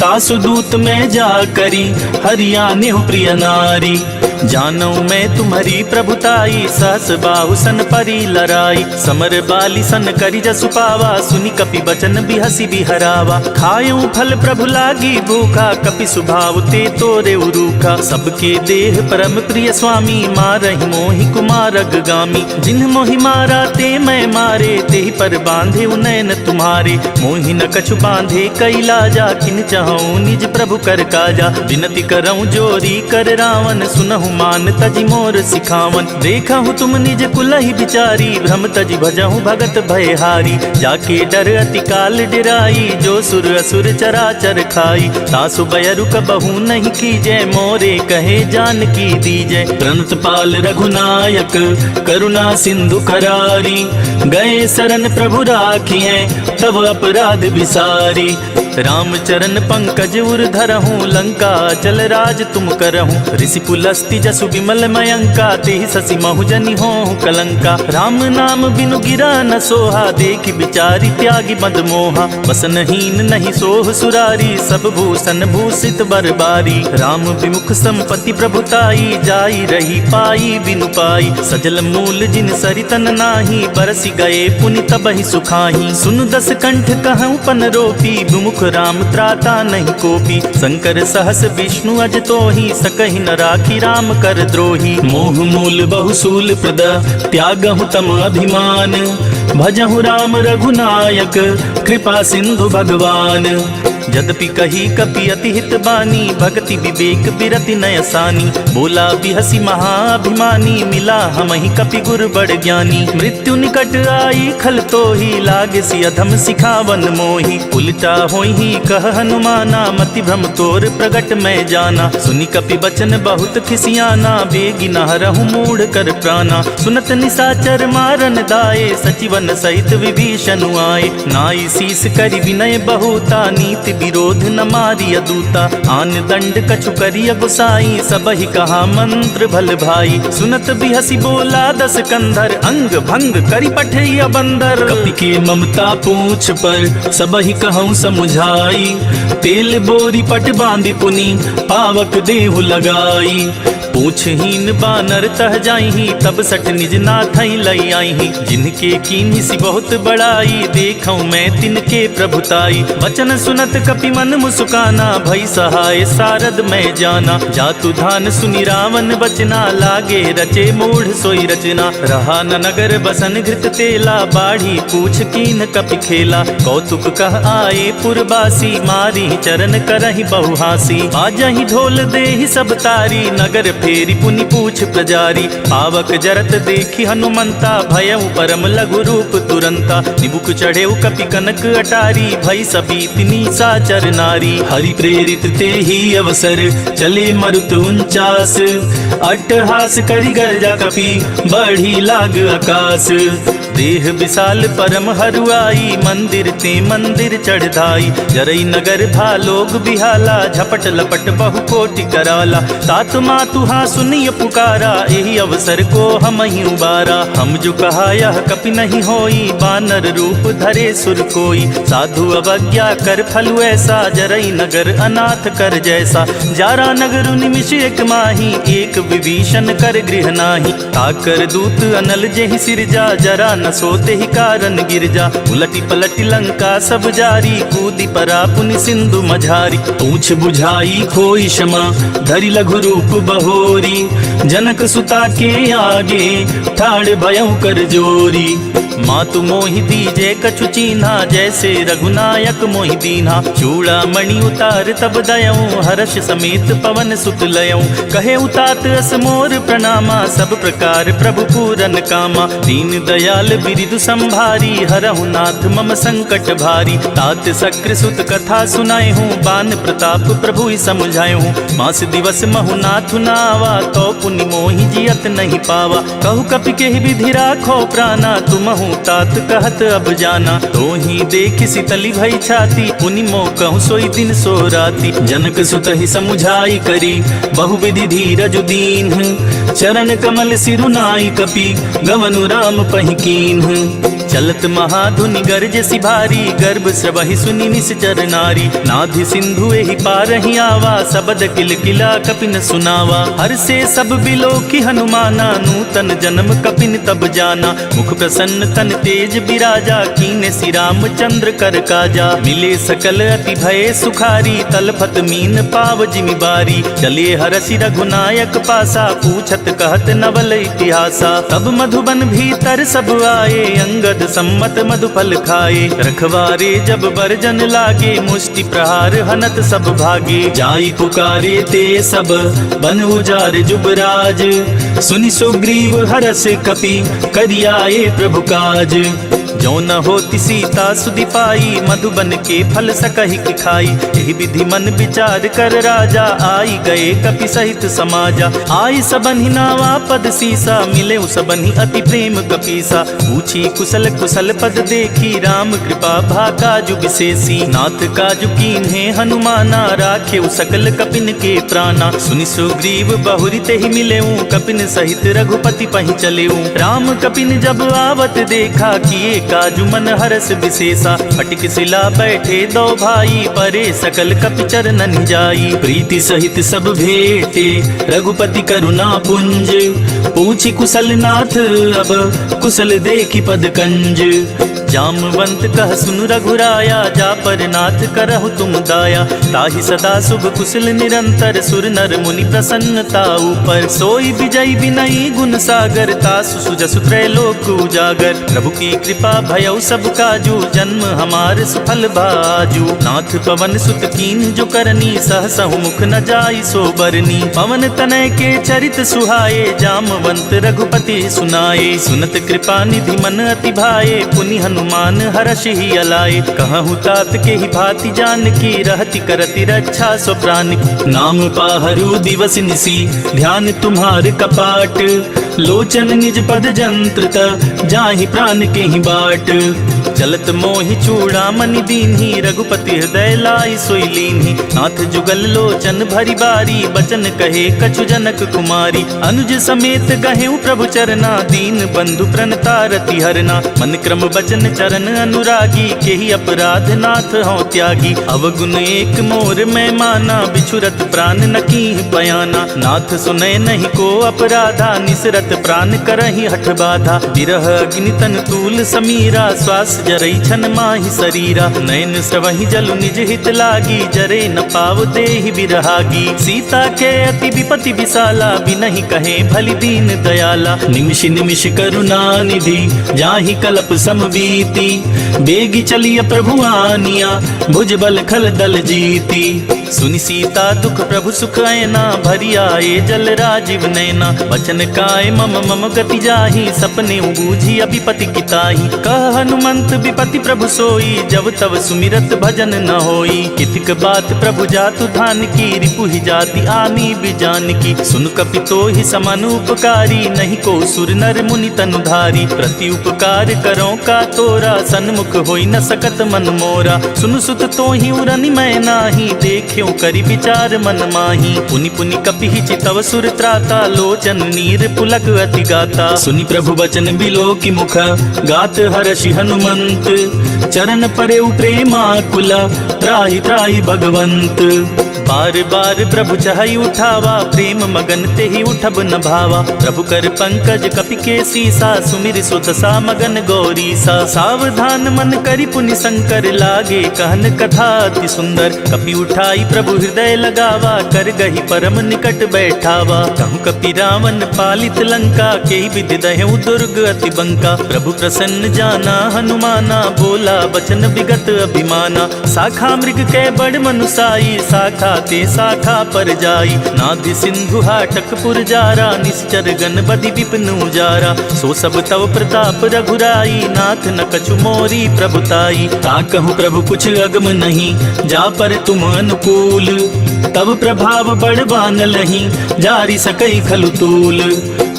तासु दूत में जा करी, हरियानेहु प्रिय नारी। जानौ मैं तुम्हारी प्रभुताई, सहस बाहु सन परी लराई। समर बाली सन करि जसु पावा, सुनि कपि बचन बिहसी बिहरावा। खायूं फल प्रभु लागी भूखा, कपि सुभाव ते तोरे उरूखा। सबके देह परम प्रिय स्वामी, मारहि मोहि कुमार अगगामी। जिन्ह मोहि मारा ते मैं मारे, तेहि पर बांधे नयन तुम्हारे। मोहि न कछु बांधे कैलाजा, किन चाहूं निज प्रभु कर काजा। विनती करऊं जोरी कर रावण, सुनहु मान तजि मोर सिखावन। देखहु तुम निज कुलहि बिचारी, भ्रम तजि भजहु भगत भयहारी। जाके डर अति काल डिराई, जो सुर असुर चराचर खाई। तासु बयरु कबहु नहीं कीजय, मोरे कहे जानकी दीजय। प्रणत पाल रघुनायक, करुणा सिंधु करारी। गए शरण प्रभु राखिए, तब अपराध विसारी। राम चरण पंकज उर धरहूँ, लंका चल राज तुम करहूँ। ऋषि पुलस्ति जसु विमल मयंका, तेहि शशि महु जनि होहु कलंका। राम नाम बिनु गिरा न सोहा, देखि बिचारी त्यागी मद मोहा। वसनहीन नहीं सोह सुरारी, सब भूषण भूषित बरबारी। राम विमुख संपत्ति प्रभुताई, जाई रही पाई बिनु पाई। सजल मूल जिन सरितन नाही, बरसि गए पुनि तबहि सुखाही। सुनु दस कंठ कहूँ पन रोपी, विमुख राम त्राता नहीं कोपी। शंकर सहस विष्णु अज तो ही सकहि न राखी राम कर द्रोही। मोह मूल बहुसूल प्रद त्यागहु तम अभिमान। भजहु राम रघुनायक कृपा सिंधु भगवान। यद्यपि कही कपि अति हित बानी भक्ति विवेक बिरति नयसानी। बोला बिहसी महाअभिमानी मिला हमहि कपि गुर बड़ ज्ञानी। मृत्यु निकट आई खल तो ही लागे सि अधम सिखावन मोही। उल्टा होई कह हनुमाना मति भ्रम तोर प्रगट मैं जाना। सुनि कपि बचन बहुत खिसियाना बेगी न हरहु मूढ़ कर प्राणा। सुनत निशाचर मारन दाए सचिवन सहित विभीषण आए। नाई शीस करि विनय बहुता नीति विरोध न मारिय दूता। आन दंड कछु करिय गुसाई सबहि कहा मंत्र भल भाई। सुनत बिहसी बोला दस कंधर अंग भंग करि पठिय बंदर। कपि के ममता पूछ पर सबहि कहूँ समुझाई। तेल बोरी पट बांधि पुनि पावक देहु लगाई। पूछहीन बानर तह जाई तब सठ निज नाथई लई आई। जिनके कीन्ही सी बहुत बड़ाई देखऊं मैं तिनके प्रभुताई। वचन सुनत कपि मन मुस्काना भई सहाय सारद मैं जाना। जातु धान सुनि रावण बचना लागे रचे मूढ़ सोई रचना। रहा न नगर बसन घृत तेला बाढ़ी पूछ कीन कपि खेला। कौतुक कह आए पुरबासी मारी चरण करहि बहुहासी। बाजहि ढोल देहि सब तारी नगर फेरी पुनि पूछ प्रजारी। पावक जरत देखी हनुमंता भयउ परम लघु रूप तुरंता। निबुक चढ़ेउ कपि कनक अटारी भई सबीत निशाचर नारी। हरि प्रेरित ते ही अवसर चले मरुत 49। अट्टहास करि गर्जा कपि बढ़ी लाग आकाश। देह विशाल परम हरुआई मंदिर ते मंदिर चढ़ाई। जरई नगर भालोग बिहाला झपट लपट बहु कोटि कराला। तात मातु हाँ सुनिय पुकारा यही अवसर को हम ही उबारा। हम जो कहा यह कपि नहीं होई बानर रूप धरे सुर कोई। साधु अवज्ञा कर फलु ऐसा जरई नगर अनाथ कर जैसा। जारा नगर निमिष एक माही एक विभीषण कर गृह नाही। ताकर दूत अनल जेहि सिरजा जरा न सोते ही कारण गिरजा। उलटी पलटी लंका सब जारी कूदी परा पुनि सिंधु मझारी। पूछ बुझाई खोई क्षमा धरि लघु रूप बहोरी। जनक सुता के आगे ठाड़ भयउ कर जोरी। मातु मोहि दीजे कछु चीन्हा जैसे रघुनायक मोहि दीन्हा। चूड़ा मणि उतार तब दयऊं हर्ष समेत पवन सुत लयऊं। कहे उतात अस मोर प्रणामा सब प्रकार प्रभु पूरन कामा। दीन दयाल बिरिदु संभारी हरहु नाथ मम संकट भारी। तात सक्र सुत कथा सुनाए हूँ बान प्रताप प्रभु ही समझाए हूँ। मास दिवस महु नाथ नावा तो पुनि मोहि जियत नहीं पावा। कहु कपि केहि विधि राखो प्राणा तुमहु तात कहत अब जाना। तो ही देख सितली भई छाती पुनि मो कहूँ सोई दिन सो राती। जनक सुत ही समुझाई करी बहुविधि धीरज दीन। चरण कमल सिरुनाई कपि गवनु राम पहि कीन्ह। चलत महाधुनि गर्ज सिभारी गर्भ स्रवहि सुनि निश्चर नारी। नाधि सिंधु एहि पारहि आवा सबद किल किला कपिन सुनावा। हर से सब बिलो की हनुमाना नूतन जन्म कपिन तब जाना। मुख प्रसन्न तन तेज बिराजा कीने श्री रामचंद्र कर काजा। मिले सकल अति भय सुखारी तलफत मीन पाव जिमि बारी। चले हरषि रघुनायक पासा पूछत कहत नवल इतिहासा। तब मधुबन भीतर सब आए अंगद सम्मत मधुफल खाए। रखवारे जब बरजन लागे मुष्टि प्रहार हनत सब भागे। जाई पुकारे ते सब बन उजार जुबराज। सुनि सुग्रीव हरष कपि करियाए प्रभु काज। जो न होती सीता सुधि पाई मधुबन के फल सकहि कि खाई। यही विधि मन विचार कर राजा आई गए कपि सहित समाजा। आई सबन्हि नावा पद सीसा मिले सबन्हि अति प्रेम कपीसा। पूछी कुशल कुशल पद देखी राम कृपा भा काजु विशेषी। नाथ काजु कीन्हे हनुमाना राखे सकल कपिन के प्राणा। सुनि सुग्रीव बहुरी तेहि मिलेऊ कपिन सहित रघुपति पहि चलेऊ। राम कपिन जब आवत देखा किए काजु मन हरस विशेषा। फटिक शिला बैठे दो भाई, परे सकल कपि चरणन जाई। प्रीति सहित सब भेटे रघुपति करुणा पुंज, पूछी कुशल नाथ अब कुशल देखी पद कंज। जामवंत कह सुन रघुराया, जा पर नाथ करहु तुम दाया। ताहि सदा शुभ कुशल निरंतर, सुर नर मुनि प्रसन्नता ऊपर। सोई विजय विनयी गुण सागर, तासु सुजसु त्रैलोक उजागर। प्रभु की कृपा भयउ सब काजू, जन्म हमार सुफल बाजू। नाथ पवन सुत कीन जो करनी, सहसहु मुख न जाई सो बरनी। पवन तनय के चरित सुहाए, जामवंत रघुपति सुनाए। सुनत कृपा निधि मन अति भाए, पुनि हनुमान हर्ष ही अलाए। कहूँ तात के ही भांति जान की, रहति करति रक्षा सो प्राण की। नाम पाहरु दिवस निसी, ध्यान तुम्हार कपाट। लोचन निज पद जंत्रत, जाहि प्राण के ही बाट। चलत मोहि चूड़ामणि दीन्ही, रघुपति हृदय लाई सोई लीन्ही। नाथ जुगल लोचन भरी बारी, बचन कहे कछु जनक कुमारी। अनुज समेत गहेउ प्रभु चरना, दीन बंधु प्रणतारति हरना। मन क्रम बचन चरण अनुरागी, केहि अपराध नाथ हों त्यागी। अवगुण एक मोर मैं माना, बिछुरत प्राण न कीह बयाना। नाथ सुनय नहीं को अपराधा, निसरत प्राण करहि हठ बाधा। विरह अग्नि तन तूल समीरा, श्वास जरई छन माहि शरीरा। नयन स्रवहि जलु निज हित लागी, जरे न पाव देहि बिरहागी। सीता के अति विपति विशाला, बिनहि कहे भलि दीन दयाला। निमिष निमिष करुणा निधि, जाहि कल्प समबीति। बेगी चलिय प्रभु आनिया, भुज बल खल दल जीती। सुनि सीता दुख प्रभु सुख ऐना, भरी आए जल राजीव नैना। वचन काय मम मम गति जाहि, सपने बूझी अभिपति किताहि। कह हनुमंत विपति प्रभु सोई, जब तब सुमिरत भजन न होई। कितिक बात प्रभु जातु धान की, रिपु ही जाति आनी बिजान की। सुन कपि तोहि समान उपकारी, नहीं को सुर नर मुनि तनुधारी। प्रति उपकार करो का तोरा, सन्मुख होई न सकत मन मोरा। सुन सुत तोहि उरनि मैं नाही, देख्यो करि विचार मन माही। पुनि पुनि कपि चितव सुर त्राता, लोचन नीर पुलक अति गाता। सुनि प्रभु बचन बिलोकि मुख, गात हर्षि हनुमंत। चरण परेउ प्रेमाकुला, त्राहि त्राहि भगवंत। बार बार प्रभु चहई उठावा, प्रेम मगन ते ही उठब न भावा। प्रभु कर पंकज कपि के सीसा, सुमिर सुत सा मगन गौरी सा। सावधान मन करि पुनि शंकर, लागे कहन कथा अति सुंदर। कपि उठाई प्रभु हृदय लगावा, कर गही परम निकट बैठावा। कहूँ कपि रावण पालित लंका, केहि विधि दहेउ दुर्ग अति बंका। प्रभु प्रसन्न जाना हनुमाना, बोला बचन विगत अभिमाना। साखा मृग के बड़ मनुसाई, साखा ते शाखा पर जाई। नादि सिंधु हाटक पुर जारा, निश्चर गण बदि विपिन उजारा। सो सब तव प्रताप रघुराई, नाथ न कछु मोरी प्रभुताई। ताकहु प्रभु कुछ अगम नहीं, जा पर तुम अनुकूल। तब प्रभाव बड़वान लही, जारी सकई खलु तूल।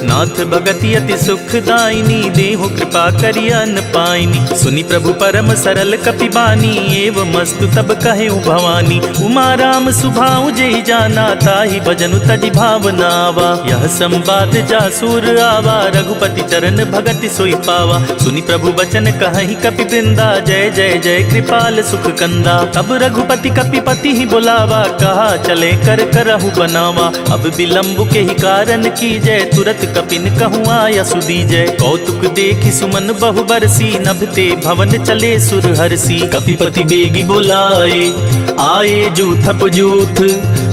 नाथ भगति अति सुखदायिनी, देहु कृपा करि अन पाइनी। सुनि प्रभु परम सरल कपि बानी, एवं मस्तु तब कहे भवानी। उमा राम सुभाउ जेहि जाना, ताहि भजनु तजि भावनावा। यह संवाद जासुर आवा, रघुपति चरण भगति सोई पावा। सुनि प्रभु बचन कहहि कपि वृंदा, जय जय जय कृपाल सुख कंदा। तब रघुपति कपिपति ही बुलावा, कहा चले कर करहु बनावा। अब विलंब के ही कारण की जय, तुरत कपिन कहूँ आया सुदीजय। कौतुक देखि सुमन बहु बरसी, नभते भवन चले सुर हरसी। कपिपति बेगी बोलाए, आए जूथप जूथ।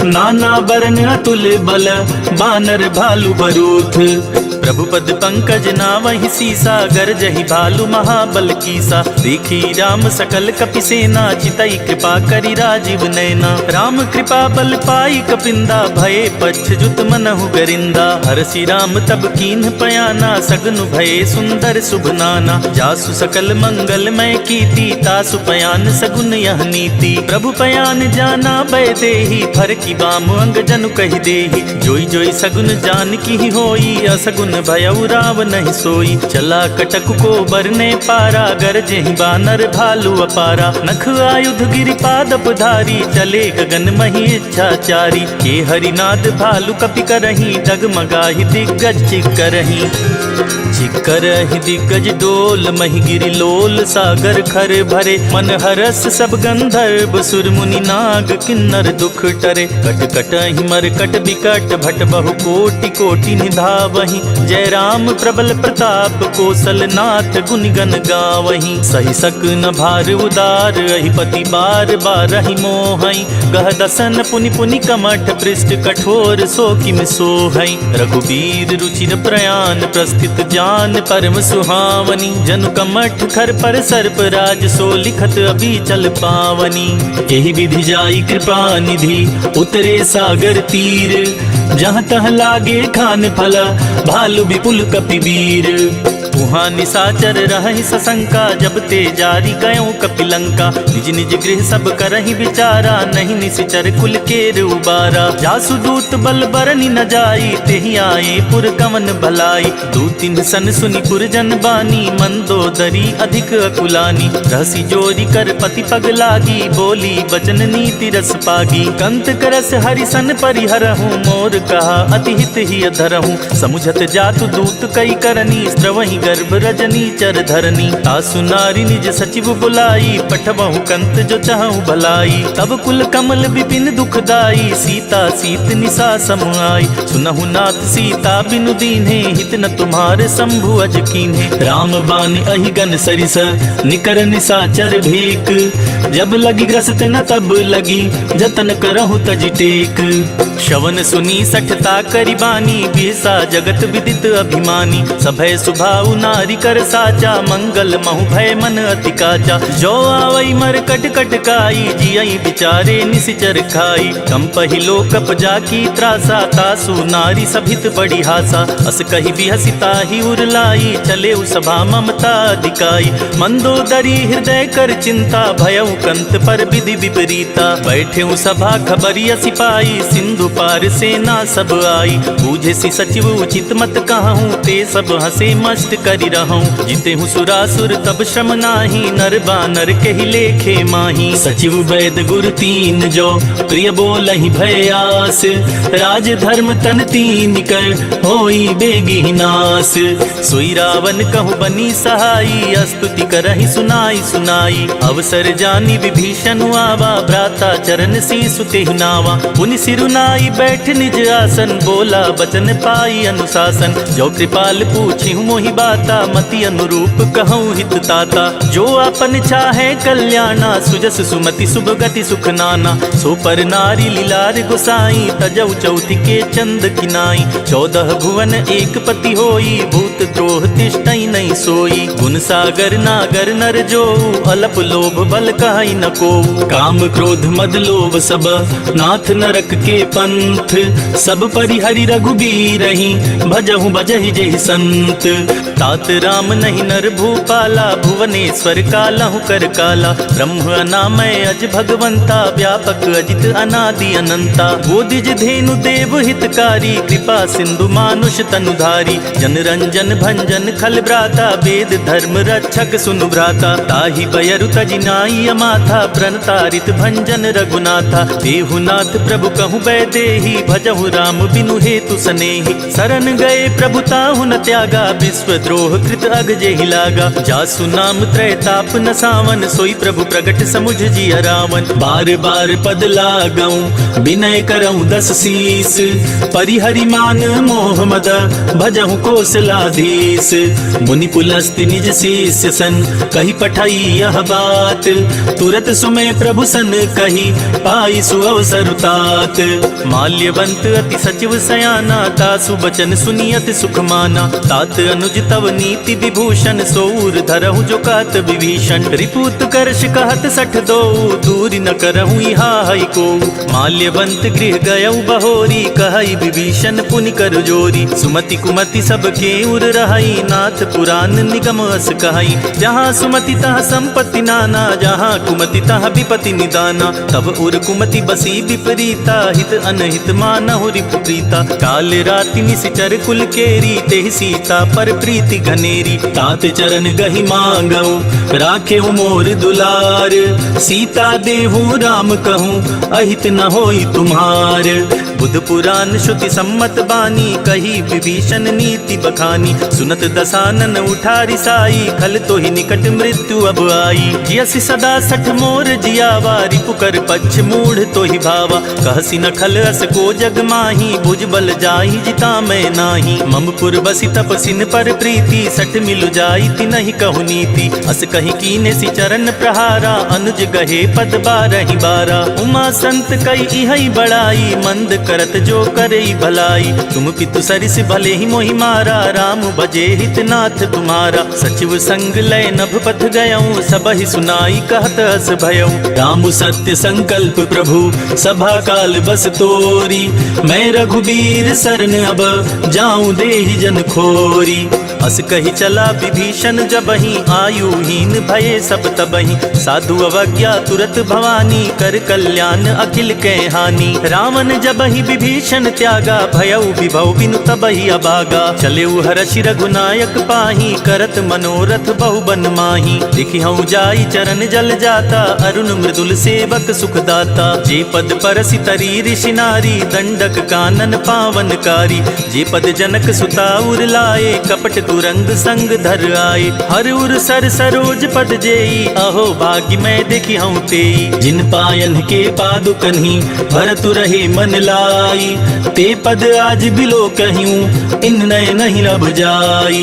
नाना बरन अतुल बल, बानर भालु बरूथ। प्रभु पद पंकज नावहि सीसा, गरजहि भालु महाबल कीसा। देखी राम सकल कपि सेना, चितई कृपा करि राजीव नैना। राम कृपा बल पाई कपिंदा, भये पच्छजुत मनहु गरिंदा। हरसि राम तब कीन्ह पयाना, सगनु भये सुंदर शुभ नाना। जासु सकल मंगलमय कीर्ति, तासु पयान सगुन यह नीति। प्रभु पयान जाना भय देहि, फर की बाम अंग जनु कहि देहि। जोई जोई सगुन जान की होई, असगुन भयउ राव नहीं सोई। चला कटक को बरने पारा, गरजेहि बानर भालु अपारा। नख आयुध गिरिपादप धारी, चले गगन मही इच्छाचारी। के हरिनाद भालु कपि करही, डगमगाहि दिग्गज चिक्करही। चिकर ही दिग्गज डोल मही गिरि लोल सागर खर भरे मन हरस सब गंधर्व सुर मुनि नाग किन्नर दुख टरे कट कट ही मर कट बिकट भट बहु कोटि कोटि निधावहि जय राम प्रबल प्रताप कौशल नाथ गुनि गन गावहि सही सक न भार उदार अहिपति बार बार ही मोहई गह दसन पुनि पुनि कमठ पृष्ठ कठोर सो किम सोहई रघुबीर रुचिर प्रयाण प्रस्थित जान परम सुहावनी जनु कमठ खर पर सर्प राज सो लिखत अभी चल पावनी यही विधि जाई कृपा निधि उतरे सागर तीर जहाँ तह लागे खान फला भालु विपुल कपिवीर वहाँ निशाचर रहि सशंका जब ते जारी गयो कपिलंका निज निज गृह सब करहि विचारा नहीं निशिचर कुल केर उबारा जासु दूत बल बरनि न जाई तेहि आए पुर कवन भलाई दूतिन सन सुनि पुरजन बानी मंदोदरी अधिक अकुलानी रहसी जोरी कर पति पग लागी बोली बचन नीति रस पागी कंत करस हरिसन परिहरहूँ मोर कहा अति हित ही अधरहूँ समुझत जातु दूत कई करनी स्त्रवहि गर्भ रजनी चर धरनी तासु नारी निज सचिव बुलाई पठबहु कंत जो चाहूं भलाई तब कुल कमल विपिन दुखदाई सीता सीत निसा समुआई सुनहु नाथ सीता बिनु दीन्हे हित न तुम्हारे शंभु अज कीन्हे राम बान अहि गन सरिस निकर निसाचर भेक जब लगी ग्रस्त न तब लगी जतन करहु तज टेक श्रवण सुनी सठता करिबानी बिरसा जगत विदित अभिमानी सभय सुभाउ नारी कर साचा मंगल महु भय मन अति काचा जो आवई मर कट कट काई जियई बिचारे निसिचर खाई कम पहिलो कप जाकी त्रासा तासु नारी सभित बड़ी हासा अस कही बिहसिता ही उरलाई चले सभा ममता दिकाई मंदोदरी हृदय कर चिंता भयउ कंत पर विधि विपरीता बैठे सभा खबरिया सिपाही सिंधु पार सेना सब आई बूझे सी सचिव उचित मत कहूँ ते सब हंसे मस्त करी रहूं जिते हूँ सुरासुर तब श्रम नाही नर बानर के ही लेखे माही सचिव वैद गुर तीन जो प्रिय बोलहि भयास राज धर्म तन तीन कर होई बेगी नास सोई रावण कहु बनी सहाई स्तुति करहि सुनाई सुनाई अवसर जानी विभीषण आवा भ्राता चरण शीसु तेहि नावा पुनि सिरुनाई बैठ निज आसन बोला बचन पाई अनुशासन जो कृपाल पूछी मोहि बाता मति अनुरूप कहूँ हित ताता जो अपन चाहे कल्याणा सुजस सुमति शुभ गति सुख नाना सो पर नारी लीलार गुसाई तजऊ चौथि के चंद किनाई 14 भुवन एक पति होई भूत द्रोह तिष्ठई नहीं सोई गुण सागर नागर नर जो अलप लोभ बल कहाई न को काम क्रोध मद लोभ सब नाथ नरक के पंथ सब परिहरि रघुबीर रही भजहु बजहि जेहि संत तात राम नहीं नर भूपाला भुवनेश्वर कालहु कर काला ब्रह्म अनामय अज भगवंता व्यापक अजित अनादि अनंता बोधिज धेनु देव हितकारी कृपा सिंधु मानुष तनुधारी जन रंजन भंजन खल भ्राता वेद धर्म रक्षक सुनु भ्राता ताहि बयरु तजिनाई अमाथा प्रणतारित भंजन रघुनाथा देहुनाथ प्रभु कहु बैदेहि भजहु राम बिनु हेतु सनेहि शरण गए प्रभु ताहु न त्यागा विश्व द्रोह कृत अग जेहि लागा जासु नाम त्रैताप न सावन सोई प्रभु प्रगट समुझ जिय रावण बार बार पद लागऊं विनय करऊं 10 शीस परिहरि मान मोह मद भजहु कौशलाधीश मुनि पुलस्त्य निज शिष्य सन कही पठाई यह बात तुरत सुमय प्रभु सन कही पाई सुअवसर तात माल्यवंत अति सचिव सयाना तासु बचन सुनियत सुख माना तात अनुज तव नीति विभूषण सौर धरहु जो कात विभीषण रिपुत करश कहत 62 दूरी न करहु इहा हई को माल्यवंत गृह गयउ बहोरी कहई विभीषण पुनि कर जोरी सुमति कुमति सबके उर रहई नाथ पुराण निगम अस कहई जहाँ सुमति तह संपत्ति नाना जहाँ कुमति तह विपति निदाना तब उर कुमति बसी विपरीता हित अनहित मानहु रिपु प्रीता काल राति निशिचर कुल केरी तेहि सीता पर प्रीत अति घनेरी। तात चरण गहि मांगऊ राखे मोर दुलार, सीता देहु राम कहूँ अहित न होई तुम्हार। बुध पुराण श्रुति सम्मत बानी, कही विभीषण नीति बखानी। सुनत दसानन उठारी साई, खल तो ही निकट मृत्यु अब आई। जियसि सदा सठ मोर जियावा, रिपुकर पक्ष मूढ़ तो ही भावा। कहसी न खल अस को जग माही, भुज बल जाहि जिता मैं नाही। ममपुर बसी तपसिन पर प्रीति, सठ मिलु जाई ति नहीं कहु नीति। अस कहीं कीने सि चरण प्रहारा, अनुज गहे पद बारहि बारा। उमा संत कई इहै बड़ाई, मंद करत जो करई भलाई। तुम पितु सरिस भले ही मोहि मारा, राम भजे हित नाथ तुम्हारा। सचिव संग लय नभ पथ गयऊँ, सबहि सुनाई कहत अस भयऊँ। राम सत्य संकल्प प्रभु सभा काल बस तोरी, मैं रघुबीर सरन अब जाऊं देहि जन खोरी। अस कही चला विभीषण जबहि, आयुहीन भये सब तबहि। साधु अवज्ञा तुरत भवानी, कर कल्याण अखिल कै हानि। रावण जबहि विभीषण त्यागा, भयउ विभव बिनु तबहि अभागा। चले हर्षि रघुनायक पाही, करत मनोरथ बहु बन माही। देखिहउँ जाई चरण जल जाता, अरुण मृदुल सेवक सुखदाता। जे पद परसि तरी ऋषि नारी, दंडक कानन पावनकारी। जे पद जनक सुता उर लाए, कपट तुरंग संग धर आए। हर उर सर सरोज पद जेई, अहो भाग्य मैं देखी हूँ तेई। जिन पायन के पादुकन्ही, भरत रहे मन लाई। ते पद आज बिलो कहियूं, इन नय नहीं लब जाई।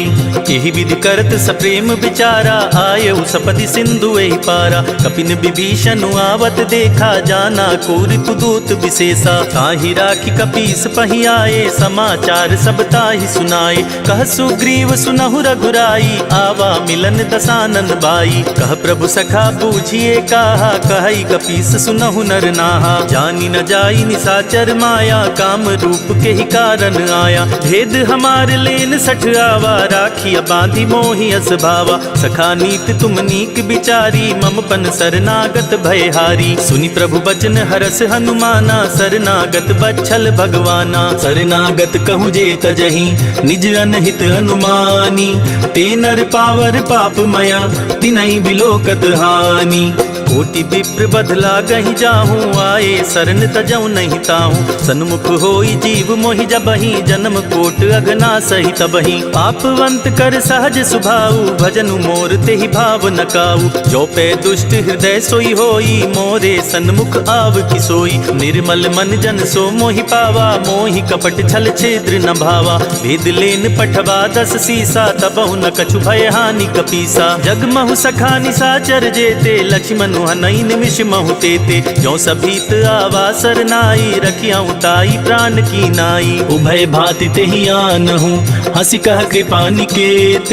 यही विधि करत सप्रेम विचारा, आयउ सपदि सिंधु एहि पारा। कपिन विभीषण आवत देखा, जाना कोरि कुदूत विशेषा। ताहि राखी कपीस पहि आए, समाचार सब ताहि सुनाए। कह सुग्रीव सुनहु रघुराई, आवा मिलन दसानन बाई। कह प्रभु सखा बूझिए काहा, कहई कपीस सुनहु नर नाहा। जानी न जाई निसाचर माया, काम रूप के ही कारण आया। भेद हमार लेन सठ आवा, राखिया बांधी मोहि अस भावा। सखा नीत तुम नीक बिचारी, मम पन शरणागत भयहारी। सुनि प्रभु बचन हरस हनुमाना, शरणागत बच्छल भगवाना। शरणागत कहूँ जे तजहि, निज अनहित हनुमानी। ते नर पावर पाप मया, तिनहि बिलोकत हानि। कोटि विप्र बदला गहि जाहूँ, आए शरण तजऊ नहीं ताहूँ। सन्मुख होई जीव मोहि जबहि, जन्म कोट अगना सही तबहि। पापवंत कर सहज सुभाऊ, भजनु मोर तेहि भाव न काऊ। जो पे दुष्ट हृदय सोई होई, मोरे सन्मुख आव किसोई। निर्मल मन जन सो मोहि पावा, मोहि कपट छल छेद्र न भावा। भेद लेन पठवा दस सीसा, तबहु न कछु भय हानि कपीसा। जगमहु सखा निसाचर जेते, लक्ष्मण हनई निमिष महु तेते। जो सभीत आवा सरनाई, रखियाऊँ ताई प्राण की नाई। उभय भाति तेहि आनहु, हंसी कह कृपा निकेत।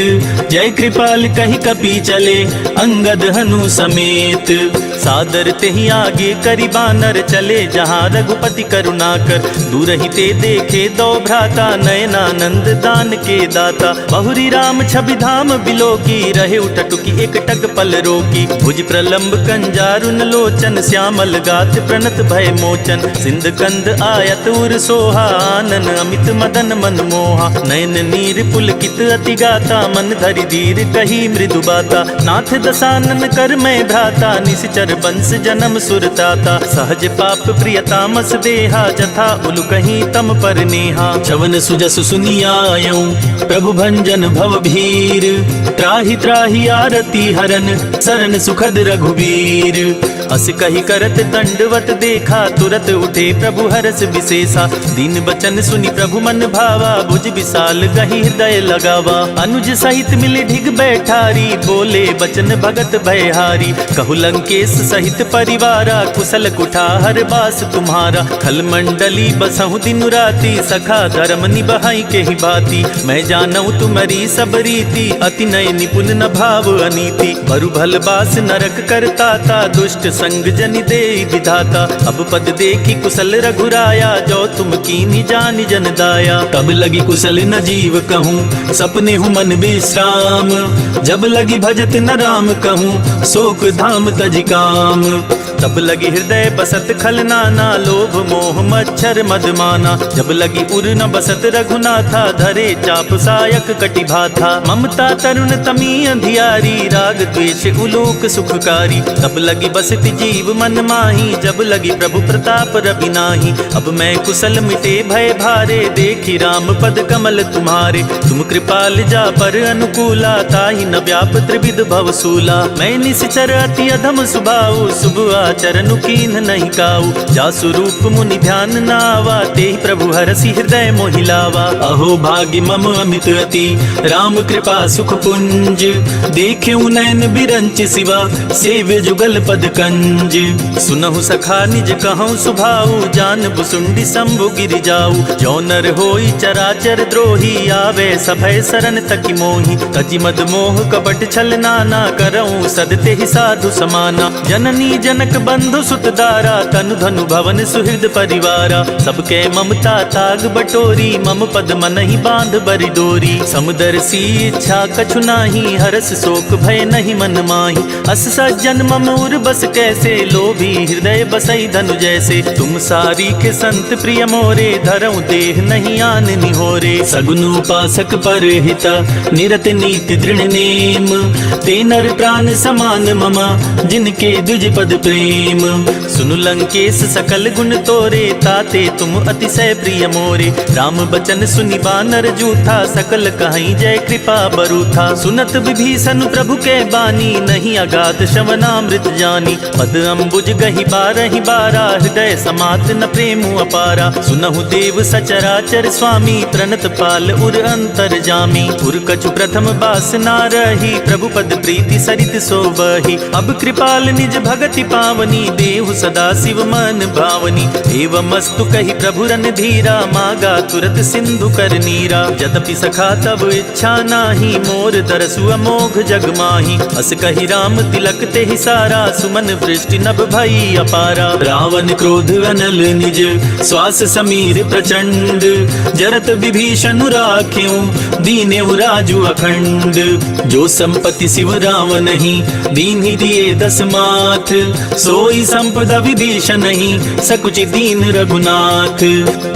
जय कृपाल कहि कपि चले, अंगद हनु समेत। सादर तेहि आगे करि बानर, चले जहाँ रघुपति करुणाकर। दूर ही ते देखे दो भ्राता, नयनानंद दान के दाता। बहुरी राम छवि धाम बिलोकी, रहे उठटुकी एक टक पल रोकी। भुज प्रलंब कंजारुन लोचन, श्यामल गात प्रणत भय मोचन। सिंध कंद आयत उर सोहा, आनन अमित मदन मन मोहा। नयन नीर पुलकित अति गाता, मन धरि धीर कही मृदु बाता। नाथ दसानन कर मैं भ्राता, निश्चर बंस जन्म सुरताता। सहज पाप प्रियतामस देहा, जथा उलु कहीं तम पर नेहा। चवन सुजस सुनियायऊँ, प्रभु भंजन भव भीर। त्राहि त्राहि आरती हरन, सरन सुखद रघुबीर। अस कही करत दंडवत देखा, तुरत उठे प्रभु हरस विशेषा। दीन बचन सुनि प्रभु मन भावा, भुज विशाल गहि हृदय लगावा। अनुज सहित मिले ढिग बैठारी, बोले बचन भगत भयहारी। कहु लंकेश सहित परिवारा, कुशल कुठार बास तुम्हारा। खल मंडली बसहु दिन राति, सखा धर्म निबहाई के ही भांति। मैं जानऊ तुम्हारी सब रीति, अति नय निपुण न भाव अनीति। बरु भल बास नरक करताता, दुष्ट संग जनि दे विधाता। अब पद देखी कुशल रघुराया, जो तुम कीनी जानि जन दाया। तब लगी कुशल न जीव कहूँ, सपने हूँ मन विश्राम। जब लगी भजत न राम कहूँ, शोक धाम तज काम। तब लगी हृदय बसत खल नाना, लोभ मोह मच्छर मदमाना। जब लगी उर न बसत रघुनाथा, धरे चाप सायक कटिभा था। ममता तरुण तमी अंधियारी, राग द्वेष उलोक सुखकारी। तब लगी बसत जीव मन माही, जब लगी प्रभु प्रताप रवि नाही। अब मैं कुशल मिटे भय भारे, देखी राम पद कमल तुम्हारे। तुम कृपाल जा पर अनुकूला, ताहि न व्याप त्रिविध भवसूला। मैं निश्चर अति अधम सुभाऊ, शुभ आचरण कीन्ह नहीं काऊ। जासु रूप मुनि ध्यान नावा, तेहि प्रभु हरसि हृदय मोहिलावा। अहो भाग्य मम अमित अति, राम कृपा सुख पुंज। देखेउ नैन बिरंच सिवा, सेव्य जुगल पद कंज। सुनहु सखा निज कहूँ सुभाऊ, जान बुसुंडी शंभु गिरि जाऊ। जो नर होई चराचर द्रोही, आवे सभय शरण तकि मोहि। तजि मद मोह कपट छल नाना, करऊँ सदते ही साधु समाना। जननी जनक बंधु सुत दारा, तनु धनु भवन सुहृद परिवारा। सबके ममता ताग बटोरी, मम पद मन ही बांध बरि डोरी। समुदरसी इच्छा कछु नाही, हरस शोक भय नहीं मन माही। अस सज्जन मम उर बस कैसे, लोभी हृदय बसई धनु जैसे। तुम सारी के संत प्रिय मोरे, धरऊं देह नहीं आन निहोरे। सगुन उपासक पर हिता, निरत नीति दृढ़ नेम। ते नर प्राण समान ममा, जिनके द्विज पद प्रेम। सुनु लंकेश सकल गुण तोरे, ताते तुम अतिशय प्रिय मोरे। राम बचन सुनि बानर जूथा, सकल कहीं जय कृपा बरूथा। सुनत विभीषण प्रभु के बानी, नहीं अगाध श्रवणामृत जानी। पद अम्बुज गहि बारहि बारा, हृदय समात न प्रेम अपारा। सुनहु देव सचराचर स्वामी, प्रणत पाल उर अंतर जामी। उर कछु प्रथम बास ना रही, प्रभु पद प्रीति सरित सोबही। अब कृपाल निज भगति पावनी, देहु सदा शिव मन भावनी। एवं मस्तु कही प्रभु रन धीरा, मागा तुरत सिंधु कर नीरा। यद्यपि सखा तब इच्छा नाही, मोर दरसु अमोघ जग माही। अस कही राम तिलक ते ही सारा, सुमन वृष्टि नभ भई अपारा। रावण क्रोध अनल निज, श्वास समीर प्रचंड। जरत विभीषण राख्यों, दीनेउ राजु अखंड। जो संपत्ति शिव रावण ही, दीन ही दिए दस माथ। सोई संपदा विभीषण ही, सकुचि दीन रघुनाथ।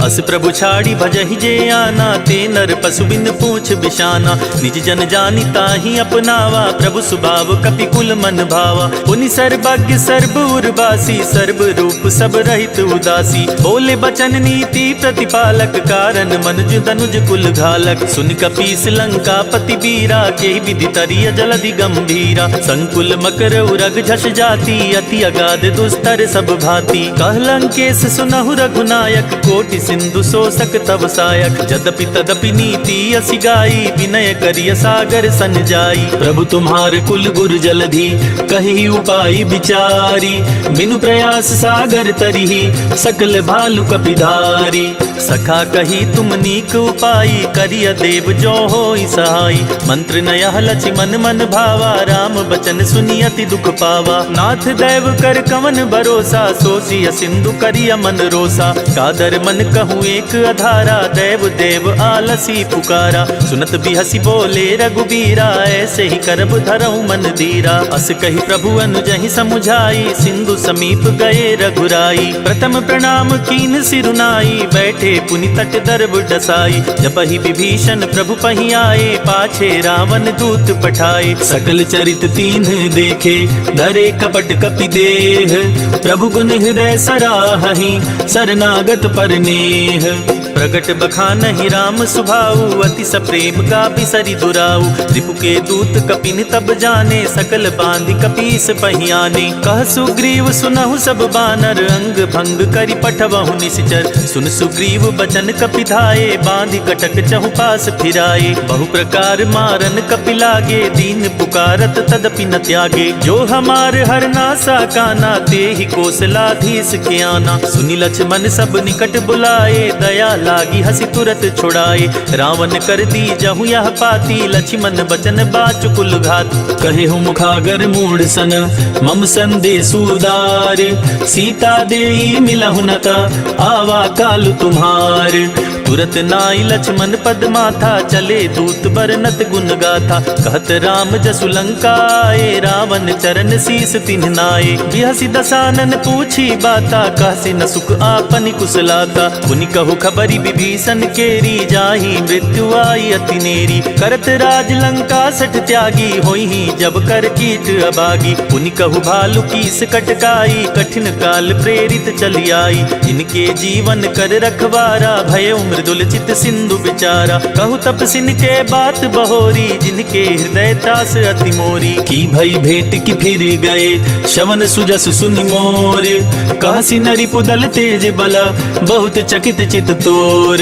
अस प्रभु छाड़ी भजहि जे आना, ते नर पशु बिन पूछ बिशाना। निज जन जानि ताहि अपनावा, प्रभु सुभाव कपि कुल मन भावा। पुनि सर्वज्ञ सर्व उर्वासी, सर्व रूप सब रहित उदासी। बोले बचन नीति प्रतिपालक, कारण मनुज तनुज कुल घालक। सुन कपीस लंका पति बीरा, के विधि तरिय जलधि गंभीरा। संकुल मकर उरग झस जाति, अति अगाध दुस्तर सब भांति। कह लंकेश सुनहु रघुनायक, कोटि सिंधु शोषक तव सायक। यद्यपि तदपि नीति असि गाई, विनय करिय सागर सन जाई। प्रभु तुम्हार कुल गुर जलधि, कही उपाय विचारी। बिनु प्रयास सागर तरिहि, सकल भालु कपिधारी। सखा कही तुम नीक उपाय, करिय देव जो होई सहाय। मंत्र नयह लछि मन मन भावा, राम बचन सुनि अति दुख पावा। नाथ दैव कर कवन भरोसा, सोचिय सिंधु करिय मन रोसा। कादर मन कहूँ एक अधारा, दैव देव आलसी पुकारा। सुनत बिहसी बोले रघुबीरा, ऐसे ही करब धरऊँ मन धीरा। अस कही प्रभु अनुजहि समुझाई, सिंधु समीप गए रघुराई। प्रथम प्रणाम कीन सिरुनाई, बैठे पुनि तट दर्ब डसाई। जपहि विभीषण प्रभु पहि आए, पाछे रावण दूत पठाए। सकल चरित तीन्ह देखे, धरे कपट कपि देह। प्रभु गुण हृदय सराहहि, शरणागत पर नेह। प्रगट बखानहि राम सुभाऊ, अति सप्रेम का बिसरि दुराऊ। रिपु के दूत कपिन तब जाने, सकल बांधि कपीस पहियाने। कह सुग्रीव सुनहु सब बानर, अंग भंग करि पठवहु निश्चर। सुन सुग्रीव बचन कपि धाये, बांधि कटक चहु पास फिराए। बहु प्रकार मारन कपि लागे, दीन पुकारत तदपि न त्यागे। जो हमार हर नासा काना, ते ही कौशलाधीश के आना। सुनि लक्ष्मण सब निकट बुलाए, दया लागी हसी तुरत छुड़ाए। रावण कर दी जहु यह पाती, लक्ष्मण बचन बाचुकुल घात। कहे हूँ मुखागर मूढ़ सन, मम संदेश उदार। सीता देई मिलहु नता, आवा काल तुम्हार। तुरत नाई लक्ष्मण पद माथा, चले दूत बरनत गुण गाथा। कहत राम जसु लंका आए, रावण चरण शीस तिन्ह नाए। बिहसी दसानन पूछी बाता, कहसी न सुख आपन कुशलाता। पुनि कहु खबरी विभीषण केरी, जाहि मृत्यु आई अति नेरी। करत राज लंका सठ त्यागी, होई जब कर कीट अबागी। पुनि कहु भालु कीस कटकाई, कठिन काल प्रेरित चली आई। इनके जीवन कर रखवारा, भय मृदुल चित सिंधु विचारा। कहु तपसिन के बात बहोरी, जिनके हृदय त्रास अति मोरी। की भई भेंट की फिर गए, शवन सुजस सुनि मोर। कहसी नरि पुदल तेज बला, बहुत चकित चित तोर।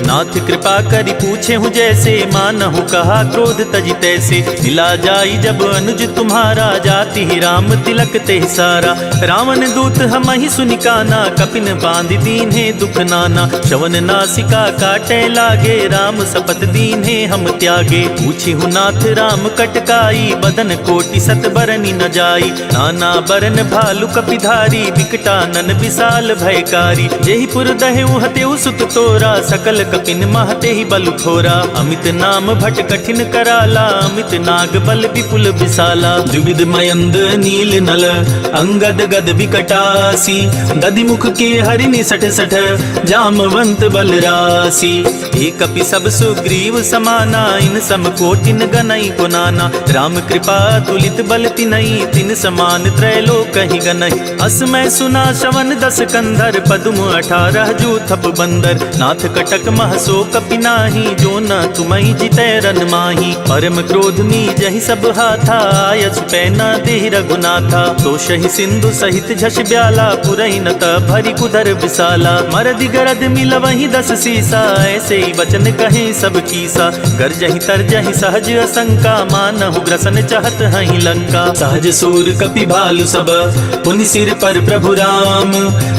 नाथ कृपा करि पूछे हूँ जैसे, मानहु कहा क्रोध तजि तैसे। मिला जाई जब अनुज तुम्हारा, जाति ही राम तिलक ते सारा। रावण दूत हम ही सुनि काना, कपिन बांध दीन्हे दुख नाना। शवन नासिका काटे लागे, राम सपत दीन्हे हम त्यागे। पूछी हूँ नाथ राम कटकाई, बदन कोटि सत बरनी न जाई। नाना बरन भालु कपिधारी, विकटानन विशाल भयकारी। जेहि पुर दहेउ हतेउ सुत तोरा, सकल कपिन महते ही बल थोरा। अमित नाम भट कठिन कराला, अमित नाग बल विपुल विशाला। द्विविध मयंद नील नल, अंगद गद विकटासी। दधिमुख के हरिनि सठ सठ, जामवंत बल रासी। एक कपि सब सुग्रीव समाना, इन सम कोटिन गनई को नाना। राम कृपा तुलित बल तिनई, तिन समान त्रैलोक ही गनई। असमय सुना शवन दस कंधर, पदुम 18 जूथप बंदर। नाथ कटक महसो कपि नाही, जो न तुमहि जितै रन माही। परम क्रोध जहि सब हाथा, आयस पैना देहि रघुनाथा। तो शहि सिंधु सहित झस ब्याला, पुरहि न भरि कुदर विशाला। मरदि गरद मिलवहि 10 सीसा, ऐसे ही वचन कहे सब कीसा। गरजहि तरजहि सहज असंका, मानहु ग्रसन चाहत हहि लंका। सहज सूर कपि भालु सब, पुनि सिर पर प्रभु राम।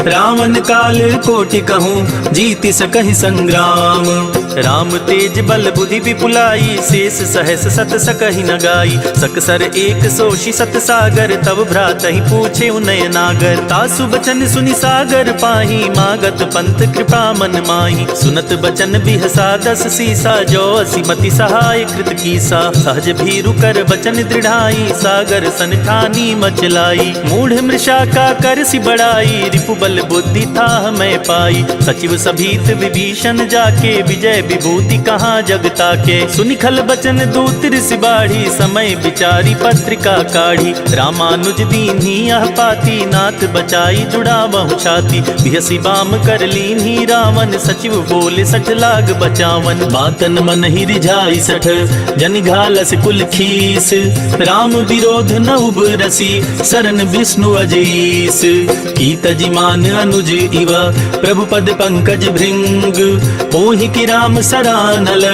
रावण काल कोटि कहूँ, जीति सकहि संग्राम। राम तेज बल बुद्धि विपुलाई, शेष सहस सत सकहि न गाई। सकसर एक सोषि सत सागर, तब भ्रात ही पूछे उनय नागर। तासु बचन सुनि सागर पाही, मागत पंथ कृपा मन माही। सुनत बचन बिहसा 10 सीसा, जो असिमति सहाय कृत कीसा। सहज भीरु कर बचन दृढ़ाई, सागर सन ठानी मचलाई। मूढ़ मृषा का कर सि बड़ाई, रिपु बल बुद्धि था मैं पाई। सचिव सभीत विभीषण जाके, विजय विभूति कहाँ जगता के। सुनि खल बचन दूत ऋषि बाढ़ी, समय विचारी पत्रिका काढ़ी। रामानुज दीन्ही यह पाती, नाथ बचाई जुड़ावहु छाती। बिहसी बाम कर लीन्ही रावण, सचिव बोले 60 लाग बचावन। बातन मन ही रिझाई 60, जन घालस कुल खीस। राम विरोध न उबरसी, सरन विष्णु अजीस। की तजिमान अनुज इव, प्रभु पद पंकज भृंग। ओहि की राम सरानल,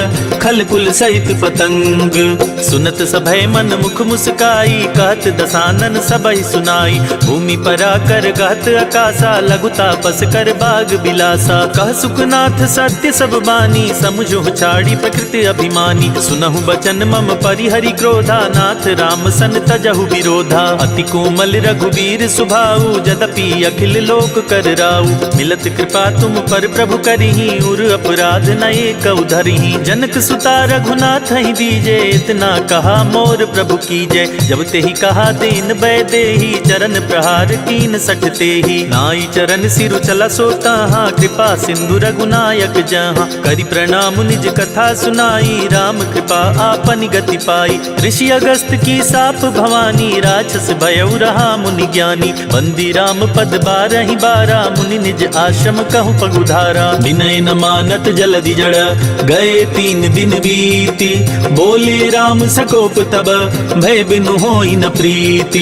खल कुल सहित पतंग। सुनत सभय मन मुख मुस्काई, कहत दसानन सबहि सुनाई। भूमि परा कर गहत आकाशा, लघु तापस कर बाग बिलासा। कह सुखनाथ सत्य सब बानी, समुझो छाड़ी प्रकृति अभिमानी। सुनहु बचन मम परिहरि क्रोधा, नाथ राम सन तजहु विरोधा। अति कोमल रघुवीर सुभाऊ, जदपि अखिल लोक कर राऊ। मिलत कृपा तुम पर प्रभु करिहि, उर अपराध न एक उधरिहि। जनक सुता रघुनाथ ही दीजे, इतना कहा मोर प्रभु कीजय। जब ते ही कहा दीन बै देहि, चरण प्रहार कीन 60 तेहि। नाई चरण सिरु चला सोता, कृपा सिंधु रघुनायक जहाँ। करि प्रणाम निज कथा सुनाई, राम कृपा आपन गति पाई। ऋषि अगस्त की साप भवानी, राक्षस भयउ रहा मुनि ज्ञानी। बंदी राम पद 12 बारा, मुनि निज आश्रम कहूँ पगुधारा। विनय न मानत जलधि जड़, गए 3 दिन बीती। बोले राम सकोप तब, भय बिनु होई न प्रीति।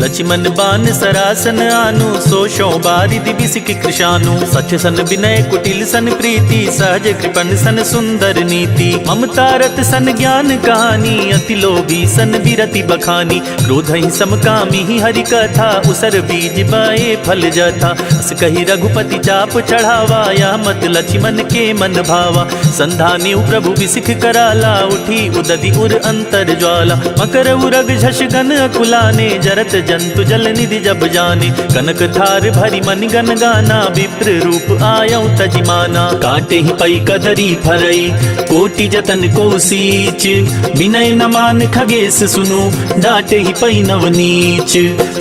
लक्ष्मण बान सरासन आनु, सोशो बारिधि बिसिक कृशानु। सच सन विनय कुटिल सन प्रीति, सहज कृपन सन सुंदर नीति। ममता रत सन ज्ञान कहानी, अति लोभी सन विरति बखानी। क्रोध ही समकामी ही हरि कथा, उसर बीज बाए फल जथा। अस कही रघुपति चाप चढ़ावा, या मत लक्ष्मण के मन भावा। संधानी प्रभु विसिख कराला, उठी उदधि उर अंतर ज्वाला। मकर उरग झष गन अकुलाने, जरत जंतु जल निधि जब जाने। कनक थार भरी मन गन गाना, विप्र रूप आयौ तजिमाना। काटे ही पई बदरी फरई, कोटि जतन को सींच, विनय न मान खगेश सुनो, डांटे ही पई नव नीच।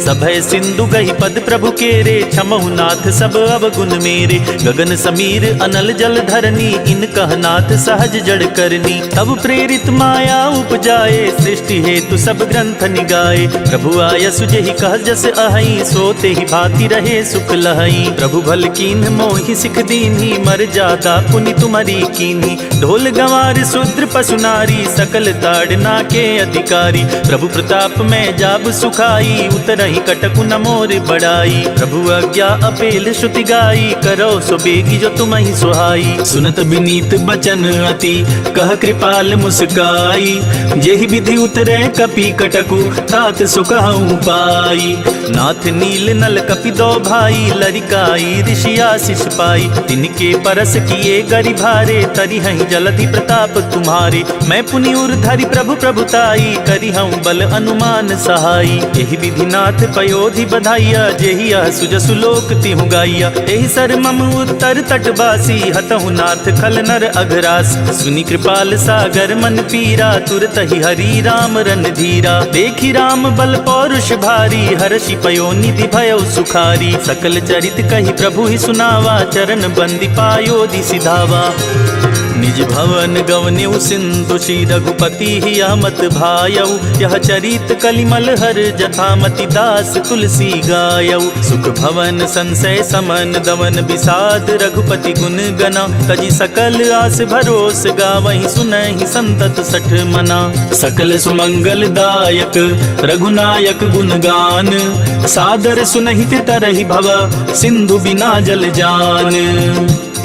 सभय सिंधु गही पद प्रभु केरे, क्षमहु नाथ सब अवगुण मेरे। गगन समीर अनल जल धरनी, इन कहनाथ सहज जड़ करनी। तब प्रेरित माया उपजाए, सृष्टि हेतु सब ग्रंथ निगाए। प्रभु आय सुजहि कह जस अहई, सोते ही भांति रहे सुख लहई। प्रभु भल कीन्ह मोहि सिख दीन्ही, मर जादा पुनि तुम्हारी कीन्ही। ढोल गंवार शूद्र पशु नारी, सकल ताड़ना के अधिकारी। प्रभु प्रताप में जाब सुखाई, उतरहि कटकु न मोर बड़ाई। प्रभु आज्ञा अपेल श्रुति गाई, करो सो बेगी जो तुम्हि सुहाई। सुनत विनीत बचन अति, कह कृपाल मुस्काई। जेहि विधि उतरे कपि कटकु, तात सुखहु पाई। नाथ नील नल कपि दो भाई, लरिकाई ऋषि आशीष पाई। तिनके परस किए गरि भारे, तरिहहि जलधि प्रताप तुम्हारे। मैं पुनि उर्धरि प्रभु प्रभुताई, करिहउँ बल अनुमान सहाई। एहि विधि नाथ पयोधि बधाइया, जेहि यह सुजसु लोक तिहु गाइया। एहि सर मम उत्तर तटवासी, हतहु नाथ खल नर अघरास। सुनि कृपाल सागर मन पीरा, तुरत ही हरि राम रन धीरा। देखि राम बल पौरुष भारी, हर्षि पयो निधि भयो सुखारी। सकल चरित कहि प्रभु ही सुनावा, चरण बंदी पायोधि सिधावा। निज भवन गवन्यु सिंधु श्री रघुपति ही अहमत भायऊ। यह चरित कलिमल हर जथामति दास तुलसी गायऊ। सुख भवन संशय समन दमन विषाद, रघुपति गुण गना। तजी सकल आस भरोस, गावहि सुनहि संतत सठ मना। सकल सुमंगल दायक रघुनायक गुणगान, सादर सुनहि तरहि भव सिंधु बिना जल जान।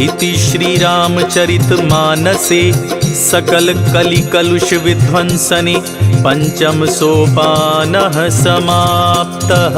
इति श्री रामचरित मानसे, सकल कलि कलुष विध्वंसने। पंचम सोपानः समाप्तः।